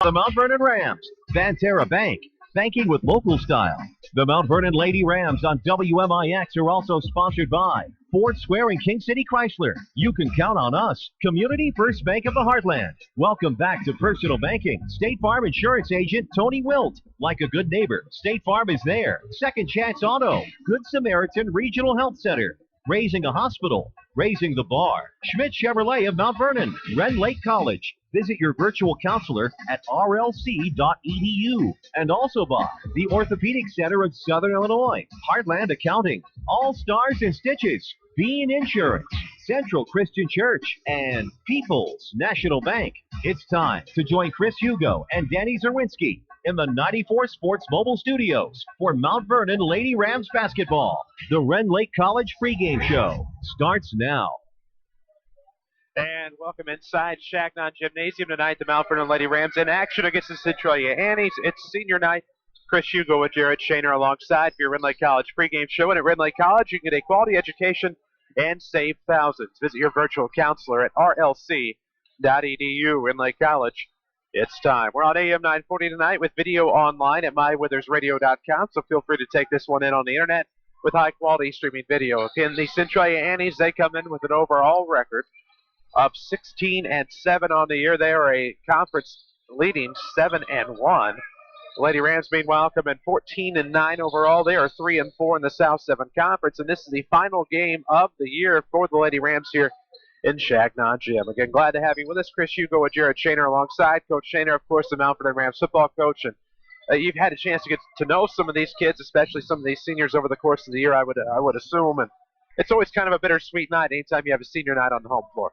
The Mount Vernon Rams, Banterra Bank, banking with local style. The Mount Vernon Lady Rams on WMIX are also sponsored by Ford Square and King City Chrysler. You can count on us. Community First Bank of the Heartland. Welcome back to personal banking. State Farm Insurance Agent Tony Wilt. Like a good neighbor, State Farm is there. Second Chance Auto. Good Samaritan Regional Health Center. Raising a Hospital. Raising the Bar. Schmidt Chevrolet of Mount Vernon. Ren Lake College. Visit your virtual counselor at rlc.edu. And also by the Orthopedic Center of Southern Illinois. Heartland Accounting. All Stars and Stitches. Bean Insurance. Central Christian Church. And People's National Bank. It's time to join Chris Hugo and Danny Zerwinski in the 94 Sports Mobile Studios for Mount Vernon Lady Rams Basketball. The Ren Lake College pregame show starts now. And welcome inside Changnon Gymnasium tonight. The Mount Vernon Lady Rams in action against the Centralia Annies. It's senior night. Chris Hugo with Jared Shaner alongside for your Ren Lake College pregame show. And at Ren Lake College, you can get a quality education and save thousands. Visit your virtual counselor at rlc.edu. Ren Lake College. It's time. We're on AM 940 tonight with video online at mywithersradio.com, so feel free to take this one in on the internet with high-quality streaming video. Again, the Centralia Annies, they come in with an overall record of 16-7 on the year. They are a conference leading 7-1. The Lady Rams, meanwhile, come in 14-9 overall. They are 3-4 in the South Seven Conference, and this is the final game of the year for the Lady Rams here in Changnon Gym. Again, glad to have you with us. Chris Hugo with Jared Shaner alongside. Coach Shaner, of course, the Mount Vernon Rams football coach. And you've had a chance to get to know some of these kids, especially some of these seniors over the course of the year, I would assume. And it's always kind of a bittersweet night anytime you have a senior night on the home floor.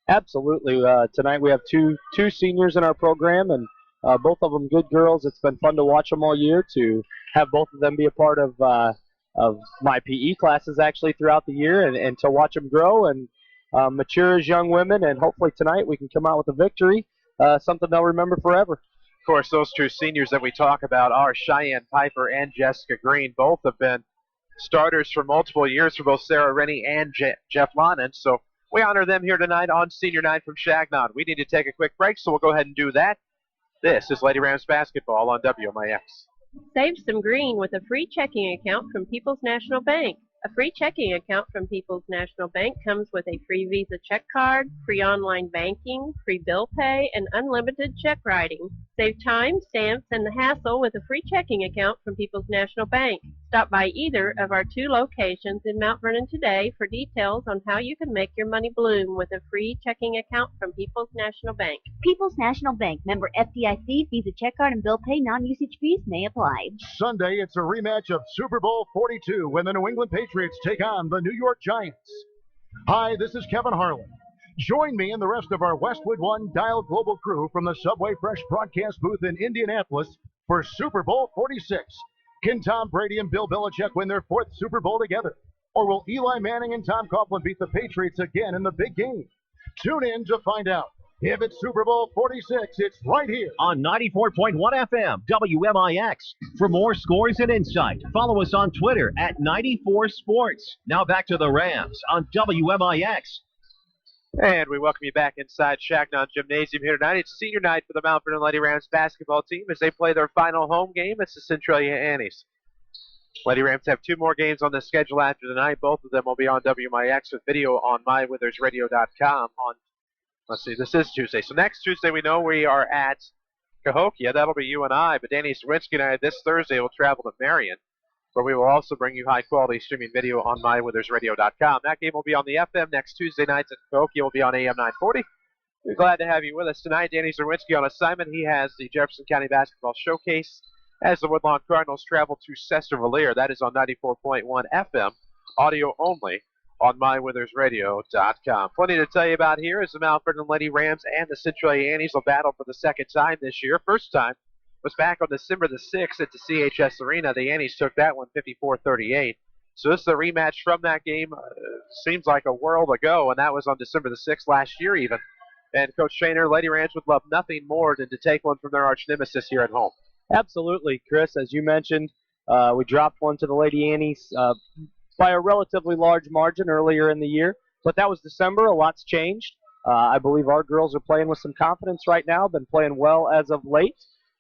Absolutely. Tonight we have two seniors in our program, and both of them good girls. It's been fun to watch them all year, to have both of them be a part of my PE classes actually throughout the year, and to watch them grow and mature as young women, and hopefully tonight we can come out with a victory, something they'll remember forever. Of course, those two seniors that we talk about are Cheyenne Piper and Jessica Green. Both have been starters for multiple years for both Sarah Rennie and Jeff Lonan. So we honor them here tonight on Senior Night from Changnon. We need to take a quick break, so we'll go ahead and do that. This is Lady Rams Basketball on WMIX. Save some green with a free checking account from People's National Bank. A free checking account from People's National Bank comes with a free Visa check card, free online banking, free bill pay, and unlimited check writing. Save time, stamps, and the hassle with a free checking account from People's National Bank. Stop by either of our two locations in Mount Vernon today for details on how you can make your money bloom with a free checking account from People's National Bank. People's National Bank, member FDIC, Visa check card and bill pay, non-usage fees may apply. Sunday, it's a rematch of Super Bowl 42 when the New England Patriots take on the New York Giants. Hi, this is Kevin Harlan. Join me and the rest of our Westwood One Dial Global crew from the Subway Fresh broadcast booth in Indianapolis for Super Bowl 46. Can Tom Brady and Bill Belichick win their fourth Super Bowl together? Or will Eli Manning and Tom Coughlin beat the Patriots again in the big game? Tune in to find out. If it's Super Bowl 46, it's right here on 94.1 FM, WMIX. For more scores and insight, follow us on Twitter at 94 Sports. Now back to the Rams on WMIX. And we welcome you back inside Changnon Gymnasium here tonight. It's senior night for the Mount Vernon Lady Rams basketball team as they play their final home game. It's the Centralia Annies. Lady Rams have two more games on the schedule after tonight. Both of them will be on WMIX with video on mywithersradio.com on, let's see, this is Tuesday. So next Tuesday we know we are at Cahokia. That'll be you and I. But Danny Sawinski and I this Thursday will travel to Marion, where we will also bring you high-quality streaming video on mywithersradio.com. That game will be on the FM next Tuesday nights, and Cahokia will be on AM 940. We're glad to have you with us tonight. Danny Zerwinski on assignment. He has the Jefferson County Basketball Showcase as the Woodlawn Cardinals travel to Sestervalier. That is on 94.1 FM, audio only on mywithersradio.com. Plenty to tell you about here as the Mount Vernon Lady Rams and the Centralia Annies will battle for the second time this year. First time was back on December the 6th at the CHS Arena. The Annies took that one 54-38. So this is a rematch from that game. Seems like a world ago, and that was on December the 6th last year even. And Coach Shaner, Lady Rams would love nothing more than to take one from their arch nemesis here at home. Absolutely, Chris. As you mentioned, we dropped one to the Lady Annies by a relatively large margin earlier in the year. But that was December. A lot's changed. I believe our girls are playing with some confidence right now, been playing well as of late.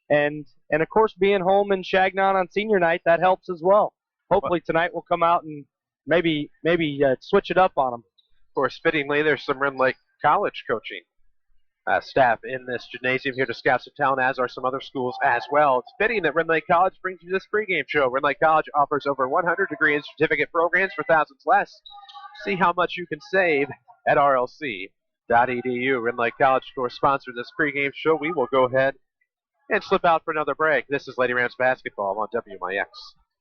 And of course, being home in Changnon on senior night, that helps as well. Hopefully tonight we'll come out and maybe switch it up on them. Of course, fittingly, there's some Rim Lake College coaching staff in this gymnasium here to scout some talent, as are some other schools as well. It's fitting that Rim Lake College brings you this pregame show. Rim Lake College offers over 100 degree and certificate programs for thousands less. See how much you can save at rlc.edu. Rim Lake College, of course, sponsored this pregame show. We will go ahead and slip out for another break. This is Lady Rams Basketball on WMIX.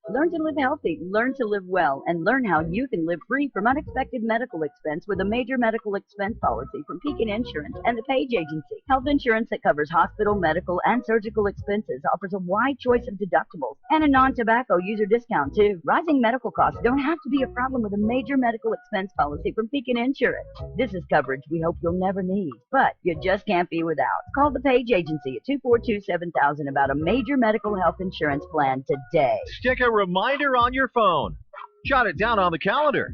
Learn to live healthy, learn to live well, and learn how you can live free from unexpected medical expense with a major medical expense policy from Pekin Insurance and the Page Agency. Health insurance that covers hospital, medical, and surgical expenses offers a wide choice of deductibles and a non-tobacco user discount, too. Rising medical costs don't have to be a problem with a major medical expense policy from Pekin Insurance. This is coverage we hope you'll never need, but you just can't be without. Call the Page Agency at 242-7000 about a major medical health insurance plan today. Stick a reminder on your phone. Jot it down on the calendar.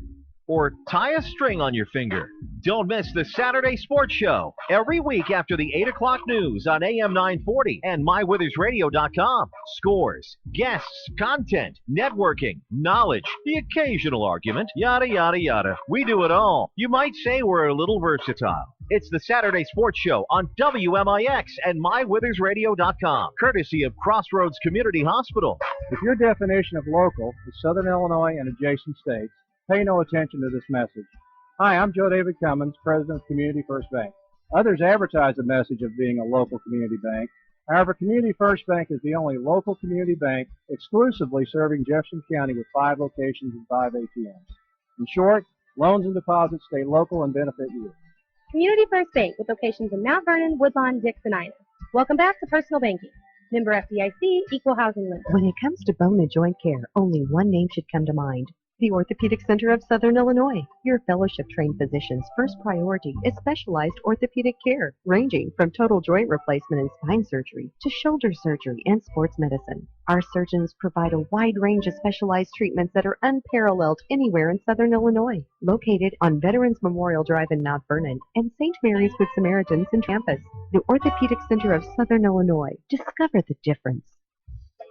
Or tie a string on your finger. Don't miss the Saturday Sports Show every week after the 8 o'clock news on AM 940 and MyWithersRadio.com. Scores, guests, content, networking, knowledge, the occasional argument, yada, yada, yada. We do it all. You might say we're a little versatile. It's the Saturday Sports Show on WMIX and MyWithersRadio.com, courtesy of Crossroads Community Hospital. If your definition of local is Southern Illinois and adjacent states, pay no attention to this message. Hi, I'm Joe David Cummins, President of Community First Bank. Others advertise the message of being a local community bank. However, Community First Bank is the only local community bank exclusively serving Jefferson County with 5 locations and 5 ATMs. In short, loans and deposits stay local and benefit you. Community First Bank with locations in Mount Vernon, Woodlawn, Dix, and Ina. Welcome back to Personal Banking. Member FDIC, Equal Housing Lender. When it comes to bone and joint care, only one name should come to mind. The Orthopedic Center of Southern Illinois. Your fellowship-trained physician's first priority is specialized orthopedic care, ranging from total joint replacement and spine surgery to shoulder surgery and sports medicine. Our surgeons provide a wide range of specialized treatments that are unparalleled anywhere in Southern Illinois. Located on Veterans Memorial Drive in Mount Vernon and St. Mary's Good Samaritans in campus. The Orthopedic Center of Southern Illinois. Discover the difference.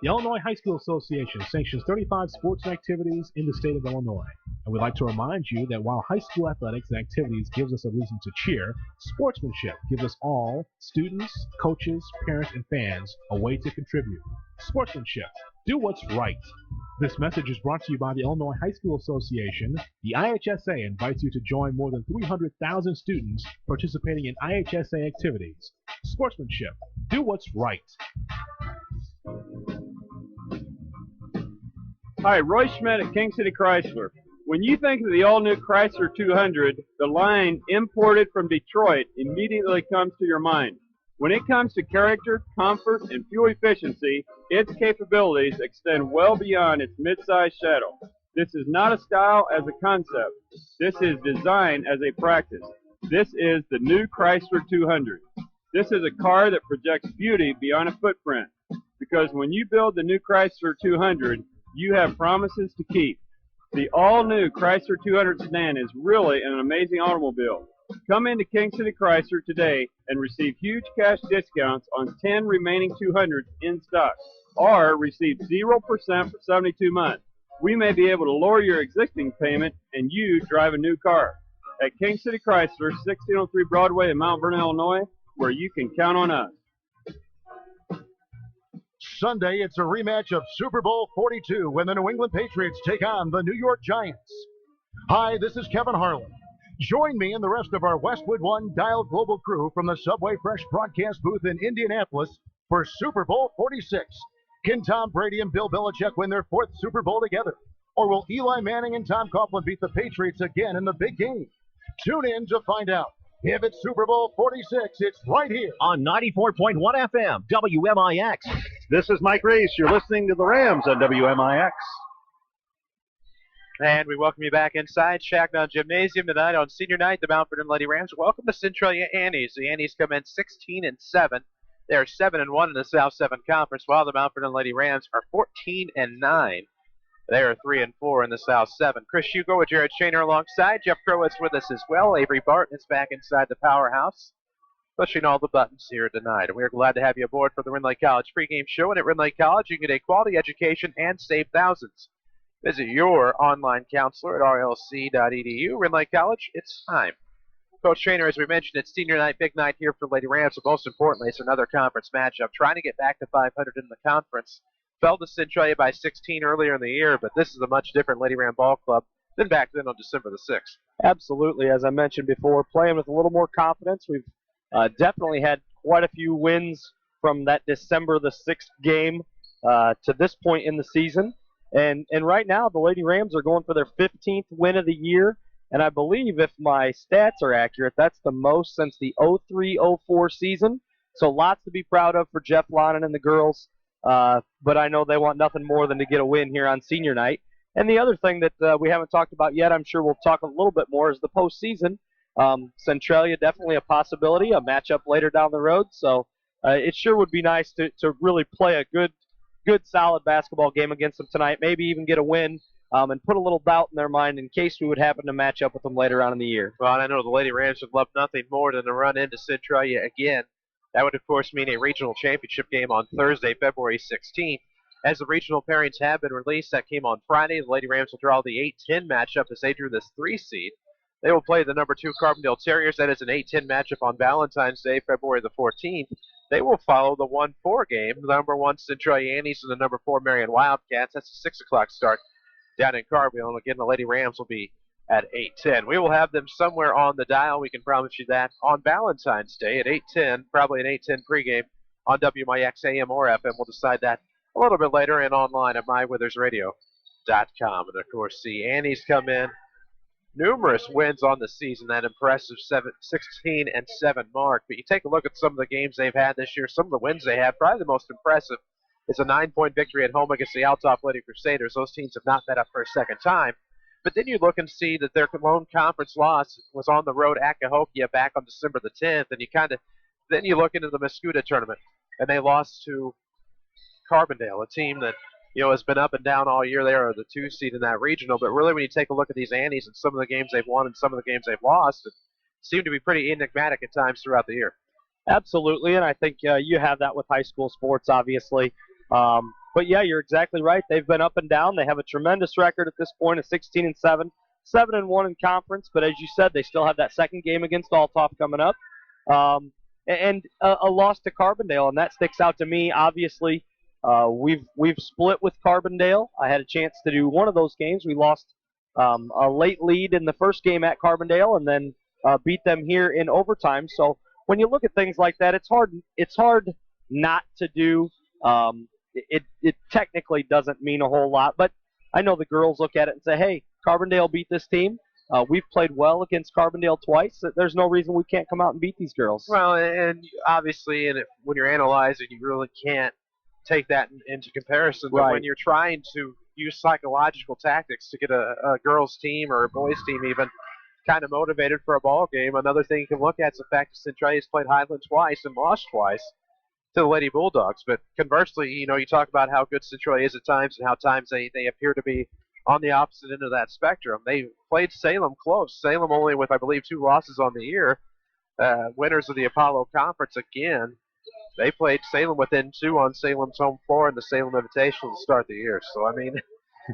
The Illinois High School Association sanctions 35 sports activities in the state of Illinois. And we'd like to remind you that while high school athletics and activities gives us a reason to cheer, sportsmanship gives us all, students, coaches, parents, and fans, a way to contribute. Sportsmanship. Do what's right. This message is brought to you by the Illinois High School Association. The IHSA invites you to join more than 300,000 students participating in IHSA activities. Sportsmanship. Do what's right. Hi, Roy Schmidt at King City Chrysler. When you think of the all-new Chrysler 200, the line imported from Detroit immediately comes to your mind. When it comes to character, comfort, and fuel efficiency, its capabilities extend well beyond its mid-size shadow. This is not a style as a concept. This is design as a practice. This is the new Chrysler 200. This is a car that projects beauty beyond a footprint. Because when you build the new Chrysler 200, you have promises to keep. The all-new Chrysler 200 sedan is really an amazing automobile. Come into King City Chrysler today and receive huge cash discounts on 10 remaining 200s in stock, or receive 0% for 72 months. We may be able to lower your existing payment and you drive a new car. At King City Chrysler, 1603 Broadway in Mount Vernon, Illinois, where you can count on us. Sunday, it's a rematch of Super Bowl 42 when the New England Patriots take on the New York Giants. Hi, this is Kevin Harlan. Join me and the rest of our Westwood One Dial Global crew from the Subway Fresh broadcast booth in Indianapolis for Super Bowl 46. Can Tom Brady and Bill Belichick win their 4th Super Bowl together? Or will Eli Manning and Tom Coughlin beat the Patriots again in the big game? Tune in to find out. If it's Super Bowl 46, it's right here on 94.1 FM, WMIX. This is Mike Reese. You're listening to the Rams on WMIX. And we welcome you back inside Changnon Gymnasium tonight on senior night. The Mount Vernon Lady Rams welcome to Centralia Annies. The Annies come in 16-7. They are 7-1 in the South Seven Conference, while the Mount Vernon Lady Rams are 14-9 They are 3-4 in the South Seven. Chris Hugo with Jared Shaner alongside. Jeff Crowitz with us as well. Avery Barton is back inside the powerhouse, pushing all the buttons here tonight. And we are glad to have you aboard for the Rend Lake College pregame show. And at Rend Lake College, you can get a quality education and save thousands. Visit your online counselor at rlc.edu. Rend Lake College, it's time. Coach Shaner, as we mentioned, it's senior night, big night here for Lady Rams, but most importantly, it's another conference matchup. Trying to get back to 500 in the conference. Fell to Centralia by 16 earlier in the year, but this is a much different Lady Ram ball club than back then on December the 6th. Absolutely. As I mentioned before, playing with a little more confidence. We've definitely had quite a few wins from that December the 6th game to this point in the season. And right now, the Lady Rams are going for their 15th win of the year. And I believe, if my stats are accurate, that's the most since the 03-04 season. So lots to be proud of for Jeff Lonan and the girls. But I know they want nothing more than to get a win here on senior night. And the other thing that we haven't talked about yet, I'm sure we'll talk a little bit more, is the postseason. Centralia, definitely a possibility, a matchup later down the road. So it sure would be nice to really play a good, solid basketball game against them tonight, maybe even get a win. And put a little doubt in their mind in case we would happen to match up with them later on in the year. Well, I know the Lady Rams would love nothing more than to run into Centralia again. That would, of course, mean a regional championship game on Thursday, February 16th. As the regional pairings have been released, that came on Friday. The Lady Rams will draw the 8-10 matchup as they drew this 3 seed. They will play the number 2 Carbondale Terriers. That is an 8-10 matchup on Valentine's Day, February the 14th. They will follow the 1-4 game, the number 1 Centralia Annies and the number 4 Marion Wildcats. That's a 6 o'clock start down in Carbondale. And again, the Lady Rams will be at 8:10. We will have them somewhere on the dial. We can promise you that on Valentine's Day at 8:10, probably an 8:10 pregame on WMIX AM or FM. We'll decide that a little bit later and online at mywithersradio.com. And of course, the Annies come in. Numerous wins on the season, that impressive 16-7 mark. But you take a look at some of the games they've had this year, some of the wins they have. Probably the most impressive is a 9-point victory at home against the Altop Lady Crusaders. Those teams have not met up for a second time. But then you look and see that their lone conference loss was on the road at Cahokia back on December the 10th. And then you look into the Mascoutah tournament, and they lost to Carbondale, a team that has been up and down all year. They are the 2 seed in that regional. But really, when you take a look at these Annies and some of the games they've won and some of the games they've lost, it seem to be pretty enigmatic at times throughout the year. Absolutely, and I think you have that with high school sports, obviously. But yeah, you're exactly right. They've been up and down. They have a tremendous record at this point of 16-7, 7-1 in conference. But as you said, they still have that second game against Altop coming up, and a loss to Carbondale, and that sticks out to me. Obviously, we've split with Carbondale. I had a chance to do one of those games. We lost a late lead in the first game at Carbondale, and then beat them here in overtime. So when you look at things like that, it's hard not to do. It technically doesn't mean a whole lot, but I know the girls look at it and say, hey, Carbondale beat this team. We've played well against Carbondale twice. There's no reason we can't come out and beat these girls. Well, and obviously, when you're analyzing, you really can't take that into comparison. But when you're trying to use psychological tactics to get a girls' team or a boys' team even kind of motivated for a ball game, another thing you can look at is the fact that Centralia's played Highland twice and lost twice to the Lady Bulldogs. But conversely, you talk about how good Centralia is at times and how times they appear to be on the opposite end of that spectrum. They played Salem close. Salem only with, I believe, 2 losses on the year. Winners of the Apollo Conference again. They played Salem within 2 on Salem's home floor in the Salem Invitational to start the year. So, I mean,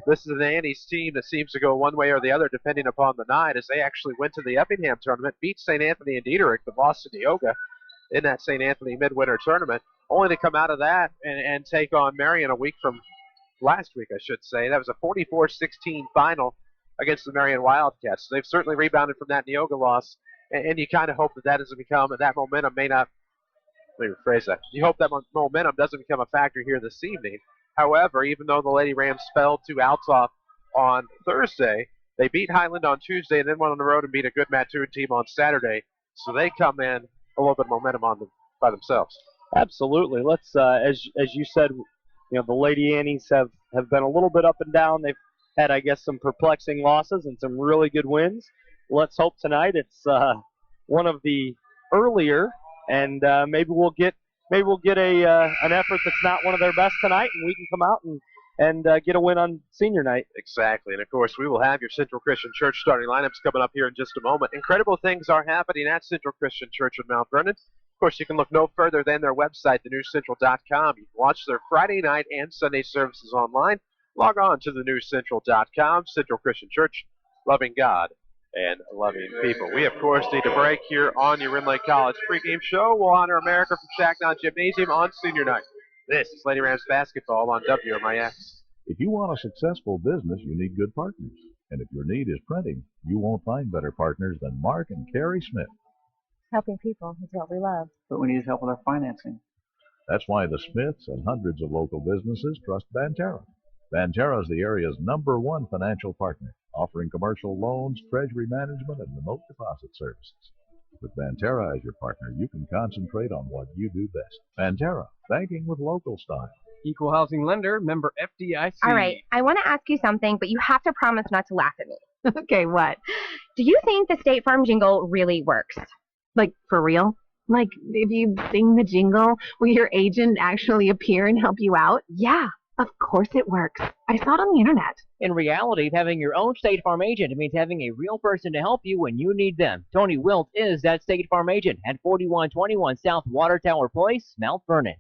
this is an Annie's team that seems to go one way or the other depending upon the night, as they actually went to the Effingham tournament, beat St. Anthony and Diederich, but lost to Neoga in that St. Anthony midwinter tournament, only to come out of that and take on Marion a week from last week, I should say. That was a 44-16 final against the Marion Wildcats. So they've certainly rebounded from that Neoga loss, and you kind of hope that doesn't become, that momentum may not, let me rephrase that. You hope that momentum doesn't become a factor here this evening. However, even though the Lady Rams fell to Altop on Thursday, they beat Highland on Tuesday and then went on the road and beat a good Mattoon team on Saturday. So they come in a little bit of momentum on them by themselves. Absolutely. Let's, as you said, the Lady Annies have been a little bit up and down. They've had, I guess, some perplexing losses and some really good wins. Let's hope tonight it's one of the earlier, and maybe we'll get an effort that's not one of their best tonight, and we can come out and get a win on senior night. Exactly. And, of course, we will have your Central Christian Church starting lineups coming up here in just a moment. Incredible things are happening at Central Christian Church in Mount Vernon. Of course, you can look no further than their website, thenewscentral.com. You can watch their Friday night and Sunday services online. Log on to thenewscentral.com. Central Christian Church, loving God and loving people. We, of course, need a break here on your Ren Lake College pregame show. We'll honor America from Changnon Gymnasium on senior night. This is Lady Rams Basketball on WMIX. If you want a successful business, you need good partners. And if your need is printing, you won't find better partners than Mark and Carrie Smith. Helping people is what we love. But we need help with our financing. That's why the Smiths and hundreds of local businesses trust Banterra. Banterra is the area's #1 financial partner, offering commercial loans, treasury management, and remote deposit services. With Banterra as your partner, you can concentrate on what you do best. Banterra, banking with local style. Equal housing lender, member FDIC. All right, I want to ask you something, but you have to promise not to laugh at me. Okay, what? Do you think the State Farm jingle really works? Like, for real? Like, if you sing the jingle, will your agent actually appear and help you out? Yeah, of course it works. I saw it on the internet. In reality, having your own State Farm agent means having a real person to help you when you need them. Tony Wilt is that State Farm agent at 4121 South Water Tower Place, Mount Vernon.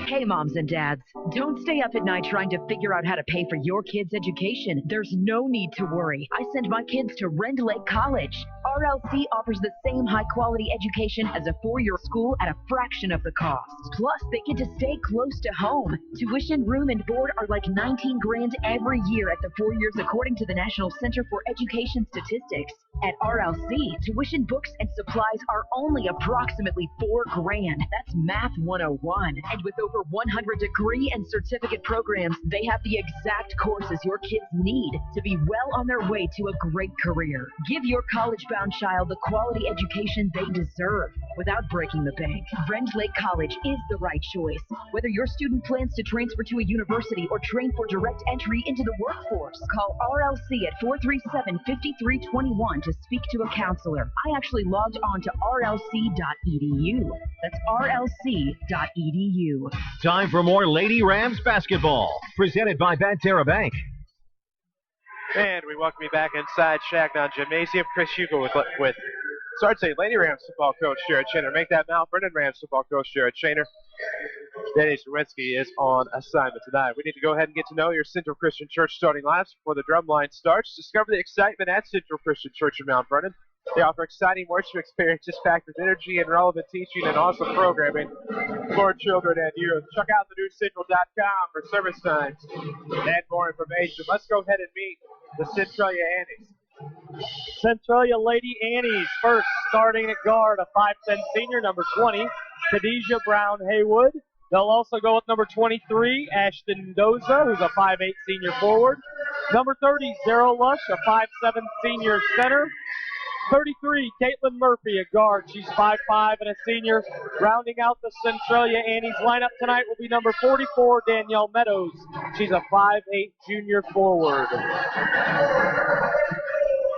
Hey, moms and dads, don't stay up at night trying to figure out how to pay for your kids' education. There's no need to worry. I send my kids to Rend Lake College. RLC offers the same high-quality education as a four-year school at a fraction of the cost. Plus, they get to stay close to home. Tuition, room, and board are like $19 grand every year at the 4 years, according to the National Center for Education Statistics. At RLC, tuition, books, and supplies are only approximately $4 grand. That's Math 101. And with over 100 degree and certificate programs, they have the exact courses your kids need to be well on their way to a great career. Give your college-bound child the quality education they deserve without breaking the bank. Rend Lake College is the right choice. Whether your student plans to transfer to a university or train for direct entry into the workforce, call RLC at 437-5321 to speak to a counselor. I actually logged on to rlc.edu. That's rlc.edu. Time for more Lady Rams basketball, presented by Banterra Bank. And we welcome you back inside Changnon Gymnasium. Chris Hugo with Lady Rams football coach Jared Shaner. Make that Mount Vernon Rams football coach Jared Shaner. Denny Zawinski is on assignment tonight. We need to go ahead and get to know your Central Christian Church starting lineups before the drum line starts. Discover the excitement at Central Christian Church in Mount Vernon. They offer exciting worship experiences packed with energy and relevant teaching and awesome programming for children and youth. Check out thenewscentral.com for service times and more information. Let's go ahead and meet the Centralia Annies. Centralia Lady Annies first, starting at guard, a 5'10 senior, number 20, Khadijah Brown Haywood. They'll also go with number 23, Ashton Doza, who's a 5'8 senior forward. Number 30, Zero Lush, a 5'7 senior center. 33, Caitlin Murphy, a guard. She's 5'5 and a senior. Rounding out the Centralia Annies lineup tonight will be number 44, Danielle Meadows. She's a 5'8 junior forward.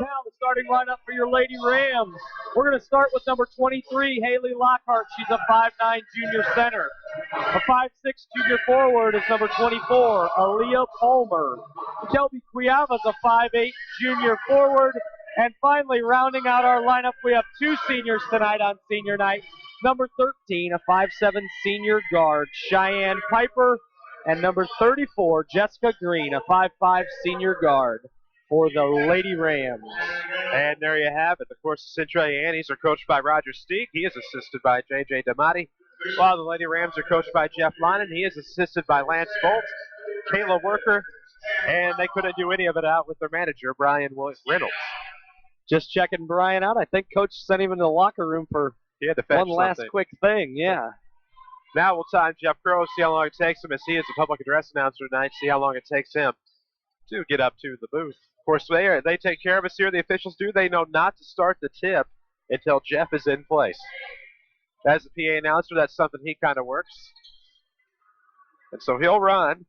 Now the starting lineup for your Lady Rams. We're going to start with number 23, Haley Lockhart. She's a 5'9 junior center. A 5'6 junior forward is number 24, Aaliyah Palmer. Shelby Quiava's a 5'8 junior forward. And finally, rounding out our lineup, we have two seniors tonight on senior night. Number 13, a 5'7 senior guard, Cheyenne Piper. And number 34, Jessica Green, a 5'5 senior guard for the Lady Rams. And there you have it. Of course, the Centralia Annies are coached by Roger Steek. He is assisted by J.J. Damati. While the Lady Rams are coached by Jeff Lynon. He is assisted by Lance Bolt, Kayla Worker, and they couldn't do any of it out with their manager, Brian Reynolds. Just checking Brian out. I think Coach sent him into the locker room for one last quick thing. Yeah. Now we'll time Jeff Crow, see how long it takes him, as he is the public address announcer tonight, see how long it takes him to get up to the booth. Of course, they take care of us here. The officials do. They know not to start the tip until Jeff is in place. As the PA announcer, that's something he kind of works. And so he'll run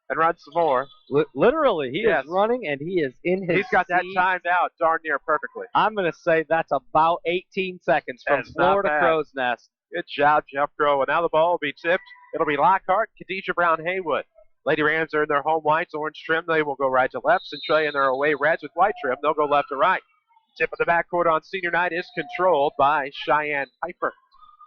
and run some more. Literally, he is running, and he is in his He's got that timed out darn near perfectly. I'm going to say that's about 18 seconds from floor to crow's nest. Good job, Jeff Crow. And now the ball will be tipped. It'll be Lockhart, Khadijah Brown Haywood. Lady Rams are in their home whites, orange trim. They will go right to left. Centralia in their away reds with white trim. They'll go left to right. Tip of the backcourt on senior night is controlled by Cheyenne Piper.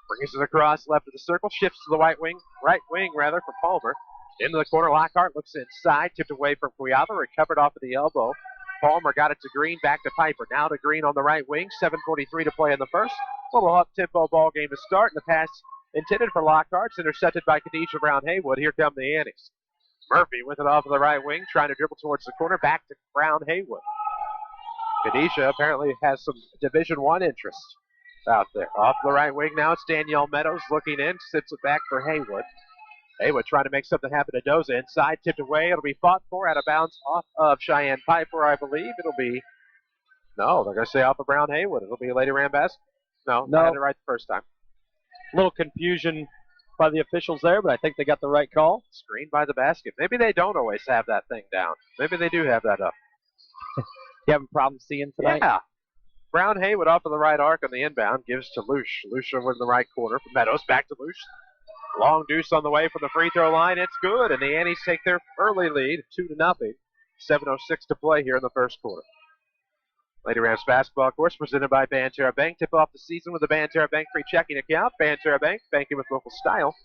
Brings it across left of the circle, shifts to the right wing for Palmer. Into the corner, Lockhart looks inside, tipped away from Cuyaba, recovered off of the elbow. Palmer got it to Green, back to Piper. Now to Green on the right wing, 7:43 to play in the first. Little up-tempo ball game to start, and the pass intended for Lockhart, intercepted by Khadijah Brown Haywood. Here come the Annies. Murphy with it off of the right wing, trying to dribble towards the corner, back to Brown Haywood. Khadijah apparently has some Division I interest out there. Off the right wing now, it's Danielle Meadows looking in, sits it back for Haywood. Haywood trying to make something happen to Doza. Inside, tipped away. It'll be fought for, out of bounds off of Cheyenne Piper, I believe. It'll be, no, they're going to say off of Brown Haywood. It'll be a Lady Ram basketball. No, I had it right the first time. A little confusion by the officials there, but I think they got the right call. Screened by the basket. Maybe they don't always have that thing down. Maybe they do have that up. You having problems seeing tonight? Yeah. Brown Haywood off of the right arc on the inbound. Gives to Lush. Lush over in the right corner for Meadows. Back to Lush. Long deuce on the way from the free throw line. It's good, and the Annies take their early lead, 2-0. 7:06 to play here in the first quarter. Lady Rams basketball, of course, presented by Banterra Bank. Tip off the season with the Banterra Bank free checking account. Banterra Bank, banking with local style.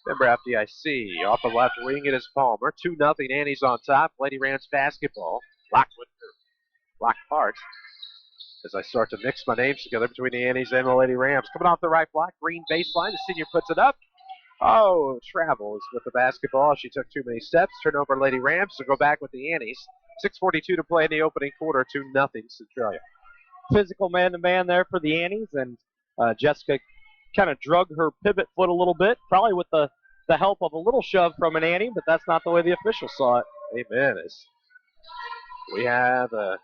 Member FDIC. Off the left wing, it is Palmer. 2-0. Annies on top. Lady Rams basketball. Lockhart. As I start to mix my names together between the Annies and the Lady Rams. Coming off the right block, Green baseline. The senior puts it up. Oh, travels with the basketball. She took too many steps. Turnover, Lady Rams to go back with the Annies. 6:42 to play in the opening quarter. 2-0 Centralia. Physical man-to-man there for the Annies, and Jessica kind of drug her pivot foot a little bit, probably with the help of a little shove from an Annie, but that's not the way the officials saw it. Amen. As we have could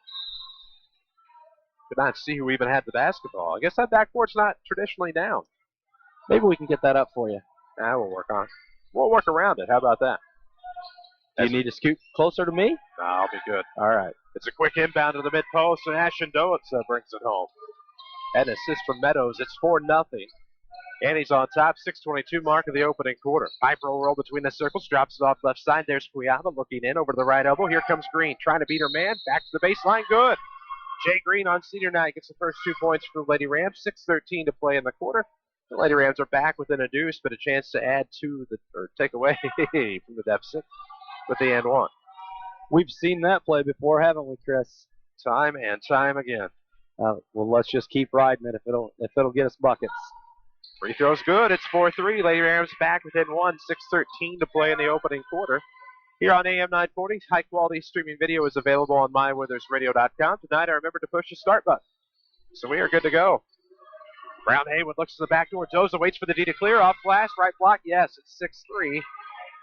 not see who even had the basketball. I guess that backboard's not traditionally down. Maybe we can get that up for you. We'll work on it. We'll work around it. How about that? Do you need to scoot closer to me? No, I'll be good. All right. It's a quick inbound to the mid-post, and Ashton Doitza brings it home. And assist from Meadows. It's 4-0. Annie's on top. 6:22 mark of the opening quarter. Piper will roll between the circles, drops it off left side. There's Cuyaba looking in over to the right elbow. Here comes Green, trying to beat her man. Back to the baseline. Good. Jay Green on senior night gets the first 2 points for the Lady Rams. 6:13 to play in the quarter. The Lady Rams are back within a deuce, but a chance to add to or take away from the deficit with the and one. We've seen that play before, haven't we, Chris? Time and time again. Well, let's just keep riding it if it'll get us buckets. Free throw's good. It's 4-3. Lady Rams back within one. 6:13 to play in the opening quarter. Here on AM 940, high-quality streaming video is available on mywithersradio.com. Tonight, I remember to push the start button. So we are good to go. Brown Haywood looks to the back door. Doza waits for the D to clear. Off glass, right block. Yes, it's 6-3.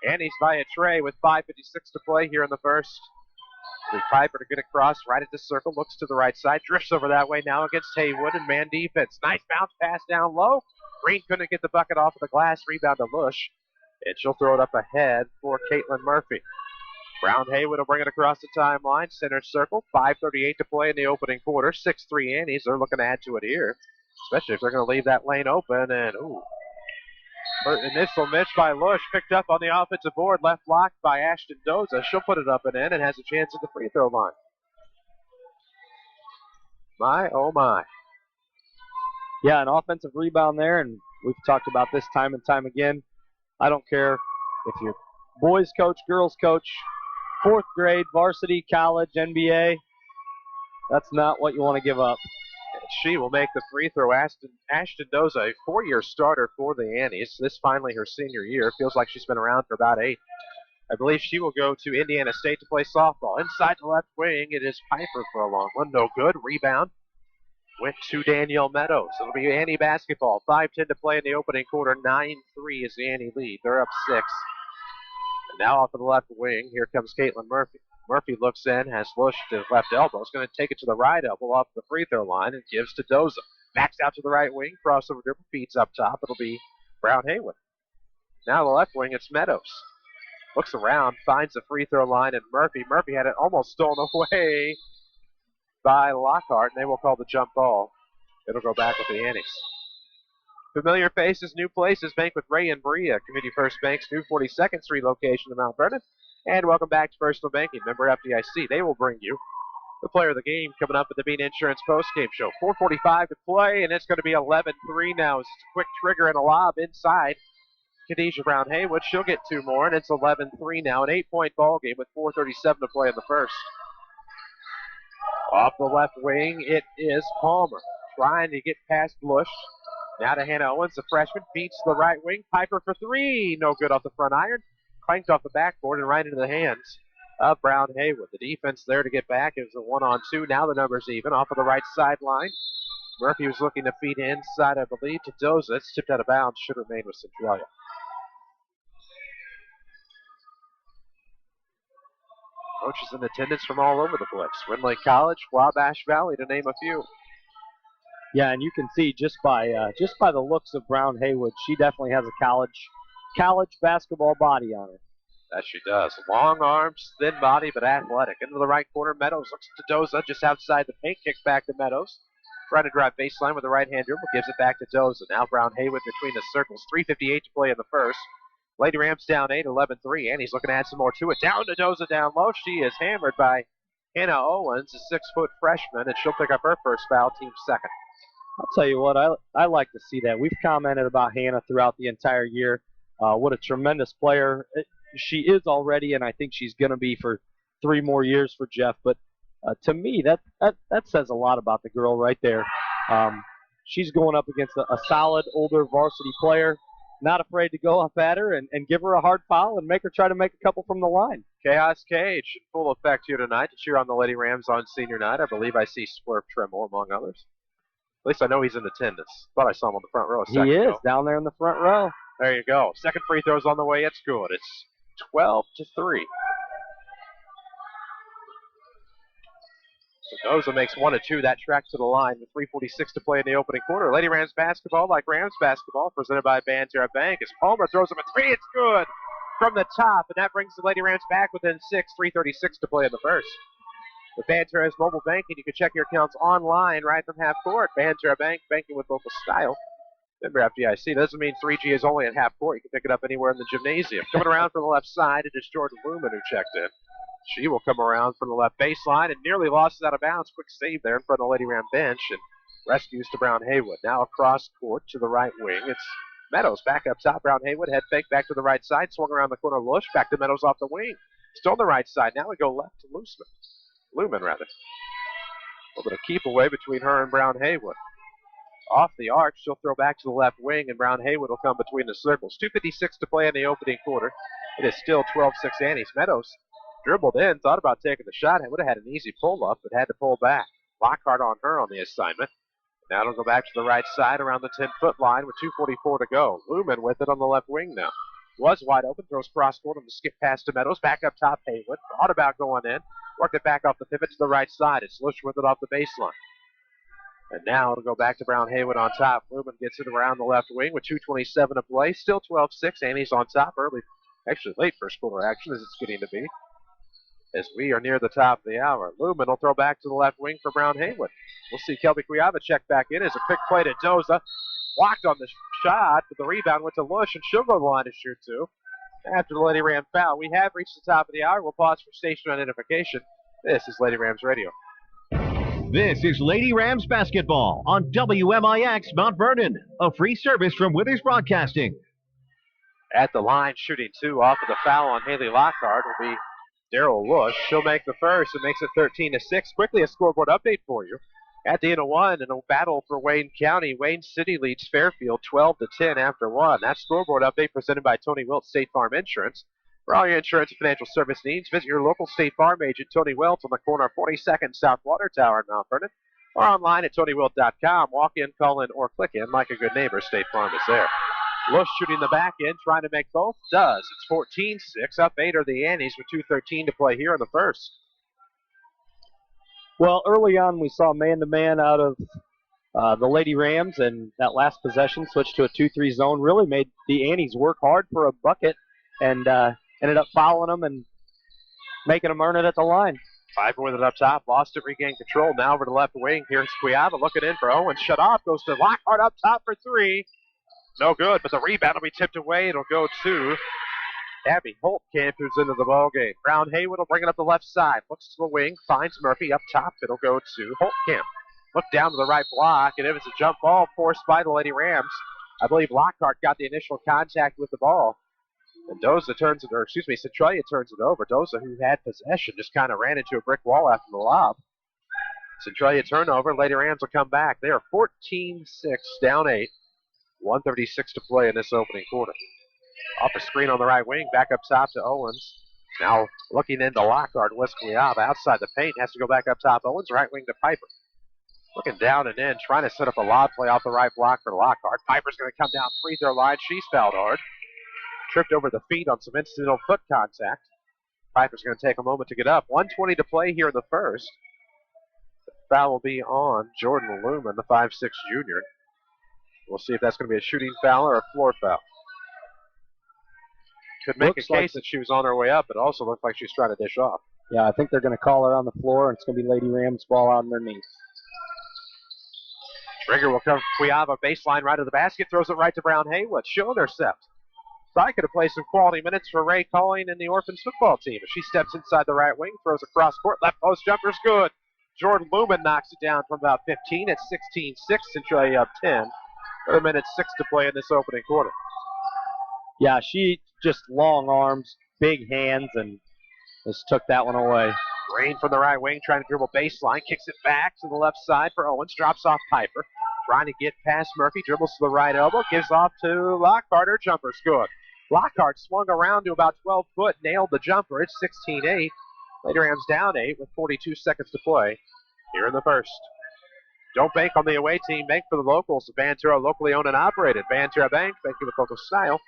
Annie's via Trey with 5:56 to play here in the first. Piper to get across right at the circle. Looks to the right side. Drifts over that way now against Haywood and man defense. Nice bounce pass down low. Green couldn't get the bucket off of the glass. Rebound to Lush. And she'll throw it up ahead for Caitlin Murphy. Brown Haywood will bring it across the timeline. Center circle. 5:38 to play in the opening quarter. 6-3 Annies. They're looking to add to it here. Especially if they're going to leave that lane open. And, initial miss by Lush. Picked up on the offensive board. Left blocked by Ashton Doza. She'll put it up and in and has a chance at the free throw line. My, oh my. Yeah, an offensive rebound there, and we've talked about this time and time again. I don't care if you're boys coach, girls coach, 4th grade, varsity, college, NBA. That's not what you want to give up. She will make the free throw. Ashton Doza, a 4-year starter for the Annies. This finally her senior year. Feels like she's been around for about 8. I believe she will go to Indiana State to play softball. Inside the left wing, it is Piper for a long one. No good. Rebound went to Danielle Meadows. It'll be Annie basketball. 5:10 to play in the opening quarter. 9-3 is the Annie lead. They're up 6. And now off of the left wing, here comes Caitlin Murphy. Murphy looks in, has Lush to his left elbow. Is going to take it to the right elbow off the free throw line and gives to Doza. Backs out to the right wing, crossover dribble, feeds up top. It'll be Brown Haywood. Now the left wing, it's Meadows. Looks around, finds the free throw line, and Murphy had it almost stolen away by Lockhart, and they will call the jump ball. It'll go back with the Annies. Familiar faces, new places. Bank with Ray and Bria. Community First Bank's new 42nd Street location in Mount Vernon. And welcome back to Personal Banking. Member FDIC. They will bring you the player of the game coming up at the Bean Insurance postgame show. 4:45 to play, and it's going to be 11-3 now. It's a quick trigger and a lob inside. Khadijah Brown Haywood, she'll get 2 more, and it's 11-3 now. An 8-point ball game with 4:37 to play in the first. Off the left wing, it is Palmer trying to get past Bush. Now to Hannah Owens, the freshman, beats the right wing. Piper for 3. No good off the front iron. Clanked off the backboard and right into the hands of Brown Haywood. The defense there to get back. It was a 1-on-2. Now the number's even. Off of the right sideline. Murphy was looking to feed inside, I believe, to Doza. It's tipped out of bounds. Should remain with Centralia. Coaches in attendance from all over the place. Twin Lake College, Wabash Valley, to name a few. Yeah, and you can see just by the looks of Brown Haywood, she definitely has a college basketball body on her. That she does. Long arms, thin body, but athletic. Into the right corner, Meadows looks to Doza just outside the paint. Kick back to Meadows. Trying to drive baseline with the right-hand dribble. Gives it back to Doza. Now Brown Haywood between the circles. 3:58 to play in the first. Lady Rams down 8, 11-3. And he's looking to add some more to it. Down to Doza down low. She is hammered by Hannah Owens, a 6-foot freshman, and she'll pick up her first foul, team second. I'll tell you what, I like to see that. We've commented about Hannah throughout the entire year. What a tremendous player she is already, and I think she's going to be for 3 more years for Jeff. But to me, that says a lot about the girl right there. She's going up against a solid, older varsity player, not afraid to go up at her and give her a hard foul and make her try to make a couple from the line. Chaos Cage in full effect here tonight to cheer on the Lady Rams on senior night. I believe I see Swerve Tremble among others. At least I know he's in attendance. Thought I saw him on the front row a second ago. He is, ago. down there in the front row. There you go. Second free throw's on the way. It's good. It's 12-3. So Doza makes 1 of 2. That track to the line with 3:46 to play in the opening quarter. Lady Rams basketball, like Rams basketball, presented by Banterra Bank. As Palmer throws him a 3, it's good from the top, and that brings the Lady Rams back within 6. 3:36 to play in the first. With Banterra's mobile banking, you can check your accounts online right from half court. Banterra Bank, banking with local style. Member FDIC. Doesn't mean 3G is only at half court. You can pick it up anywhere in the gymnasium. Coming around from the left side, it is Jordan Lumen who checked in. She will come around from the left baseline and nearly lost it out of bounds. Quick save there in front of the Lady Ram bench and rescues to Brown Haywood. Now across court to the right wing. It's Meadows back up top. Brown Haywood head fake back to the right side. Swung around the corner. Lush back to Meadows off the wing. Still on the right side. Now we go left to Lumen, rather. A little bit of keep away between her and Brown Haywood. Off the arc, she'll throw back to the left wing, and Brown Haywood will come between the circles. 2:56 to play in the opening quarter. It is still 12-6 Annie's. Meadows dribbled in, thought about taking the shot. It would have had an easy pull-up, but had to pull back. Lockhart on her on the assignment. Now it'll go back to the right side around the 10-foot line with 2:44 to go. Lumen with it on the left wing now. Was wide open, throws cross-court on the skip pass to Meadows. Back up top, Haywood. Thought about going in. Worked it back off the pivot to the right side. It's Lush with it off the baseline. And now it'll go back to Brown Haywood on top. Lumen gets it around the left wing with 2:27 to play. Still 12-6. Annie's on top early. Actually, late first quarter action as it's getting to be. As we are near the top of the hour. Lumen will throw back to the left wing for Brown Haywood. We'll see Kelby Kuyava check back in as a quick play to Doza. Blocked on the shot, but the rebound went to Lush, and she'll go to the line to shoot 2. After the Lady Ram foul, we have reached the top of the hour. We'll pause for station identification. This is Lady Rams Radio. This is Lady Rams Basketball on WMIX Mount Vernon, a free service from Withers Broadcasting. At the line, shooting 2 off of the foul on Haley Lockhart will be Daryl Lush. She'll make the first and makes it 13-6. Quickly a scoreboard update for you. At the end of 1 in a battle for Wayne County, Wayne City leads Fairfield 12-10 after 1. That scoreboard update presented by Tony Wilt State Farm Insurance. For all your insurance and financial service needs, visit your local State Farm agent, Tony Wilt, on the corner of 42nd South Water Tower in Mount Vernon, or online at TonyWilt.com. Walk in, call in, or click in. Like a good neighbor, State Farm is there. Lush shooting the back end, trying to make both. Does. It's 14-6. Up 8 are the Annies with 2:13 to play here in the first. Well, early on we saw man-to-man out of the Lady Rams, and that last possession switched to a 2-3 zone. Really made the Annies work hard for a bucket, and ended up fouling them and making them earn it at the line. Piper with it up top, lost it, regained control. Now over to the left wing. Here's Kuyava looking in for Owens. Shut off, goes to Lockhart up top for 3. No good, but the rebound will be tipped away. It'll go to Abby Holtkamp, who's into the ball game. Brown Haywood will bring it up the left side. Looks to the wing, finds Murphy up top. It'll go to Holtkamp. Look down to the right block, and it was a jump ball forced by the Lady Rams. I believe Lockhart got the initial contact with the ball. And Centralia turns it over. Doza, who had possession, just kind of ran into a brick wall after the lob. Centralia turnover. Lady Rams will come back. They are 14-6, down 8. 1:36 to play in this opening quarter. Off a screen on the right wing, back up top to Owens. Now looking into Lockhart, Westcliab outside the paint, has to go back up top. Owens, right wing to Piper. Looking down and in, trying to set up a lob play off the right block for Lockhart. Piper's going to come down free throw line. She's fouled hard. Tripped over the feet on some incidental foot contact. Piper's going to take a moment to get up. 1:20 to play here in the first. The foul will be on Jordan Lumen, the 5'6 junior. We'll see if that's going to be a shooting foul or a floor foul. Could make a case that she was on her way up, but also looked like she was trying to dish off. Yeah, I think they're going to call her on the floor, and it's going to be Lady Rams ball out underneath. Trigger will come Cuiava baseline right to the basket, throws it right to Brown Haywood. She'll intercept. Probably could have played some quality minutes for Ray Colleen and the Orphans football team. As she steps inside the right wing, throws across court, left post jumper's good. Jordan Lumen knocks it down from about 15 at 16-6, Centralia up 10. Another minute 6 to play in this opening quarter. Yeah, she just long arms, big hands, and just took that one away. Green from the right wing, trying to dribble baseline, kicks it back to the left side for Owens, drops off Piper. Trying to get past Murphy, dribbles to the right elbow, gives off to Lockhart. Her jumper's good. Lockhart swung around to about 12 foot, nailed the jumper. It's 16-8. Lady Rams down 8 with 42 seconds to play here in the first. Don't bank on the away team, bank for the locals. The Banterra, locally owned and operated. Banterra Bank, banking with local style.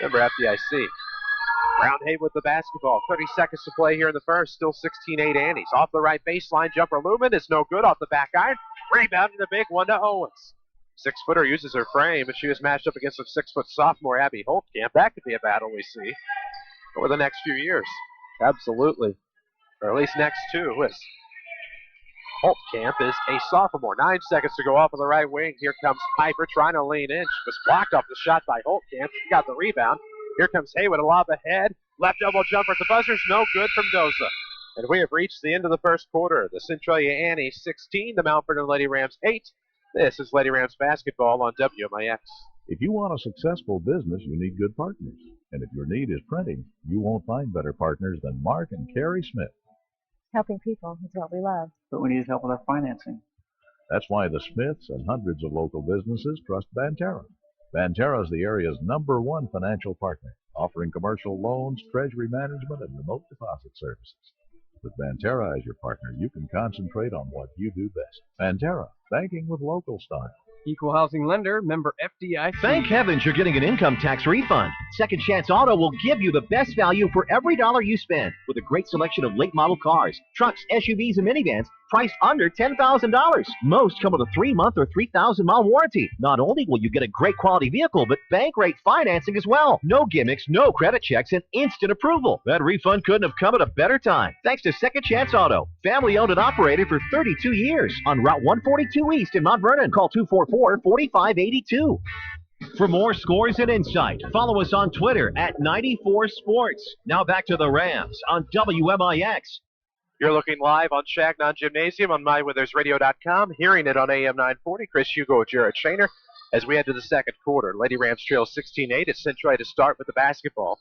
Member FDIC. Brown Haywood with the basketball. 30 seconds to play here in the first. Still 16-8 Annies. Off the right baseline, jumper Lumen is no good. Off the back iron. Rebounding the big one to Owens. 6-footer uses her frame, and she was matched up against a 6-foot sophomore, Abby Holtkamp. That could be a battle we see over the next few years. Absolutely. Or at least next two. Holtkamp is a sophomore. 9 seconds to go off of the right wing. Here comes Piper trying to lean in. She was blocked off the shot by Holtkamp. She got the rebound. Here comes Haywood, a lob ahead. Left elbow jumper at the buzzers. No good from Doza. And we have reached the end of the first quarter. The Centralia Annies 16, the Mount Vernon Lady Rams 8. This is Lady Rams basketball on WMIX. If you want a successful business, you need good partners. And if your need is printing, you won't find better partners than Mark and Carrie Smith. Helping people is what we love. But we need help with our financing. That's why the Smiths and hundreds of local businesses trust Banterra. Banterra is the area's #1 financial partner, offering commercial loans, treasury management, and remote deposit services. With Banterra as your partner, you can concentrate on what you do best. Banterra, banking with local style. Equal housing lender, member FDIC. Thank heavens you're getting an income tax refund. Second Chance Auto will give you the best value for every dollar you spend with a great selection of late model cars, trucks, SUVs, and minivans priced under $10,000. Most come with a 3-month or 3,000-mile warranty. Not only will you get a great quality vehicle, but bank rate financing as well. No gimmicks, no credit checks, and instant approval. That refund couldn't have come at a better time. Thanks to Second Chance Auto, family owned and operated for 32 years on Route 142 East in Mount Vernon. Call 244-4582. For more scores and insight, follow us on Twitter at 94sports. Now back to the Rams on WMIX. You're looking live on Changnon Gymnasium on MyWithersRadio.com, hearing it on AM 940. Chris Hugo, Jared Trainer, as we head to the second quarter. Lady Rams trail 16-8. It's Centralia to start with the basketball.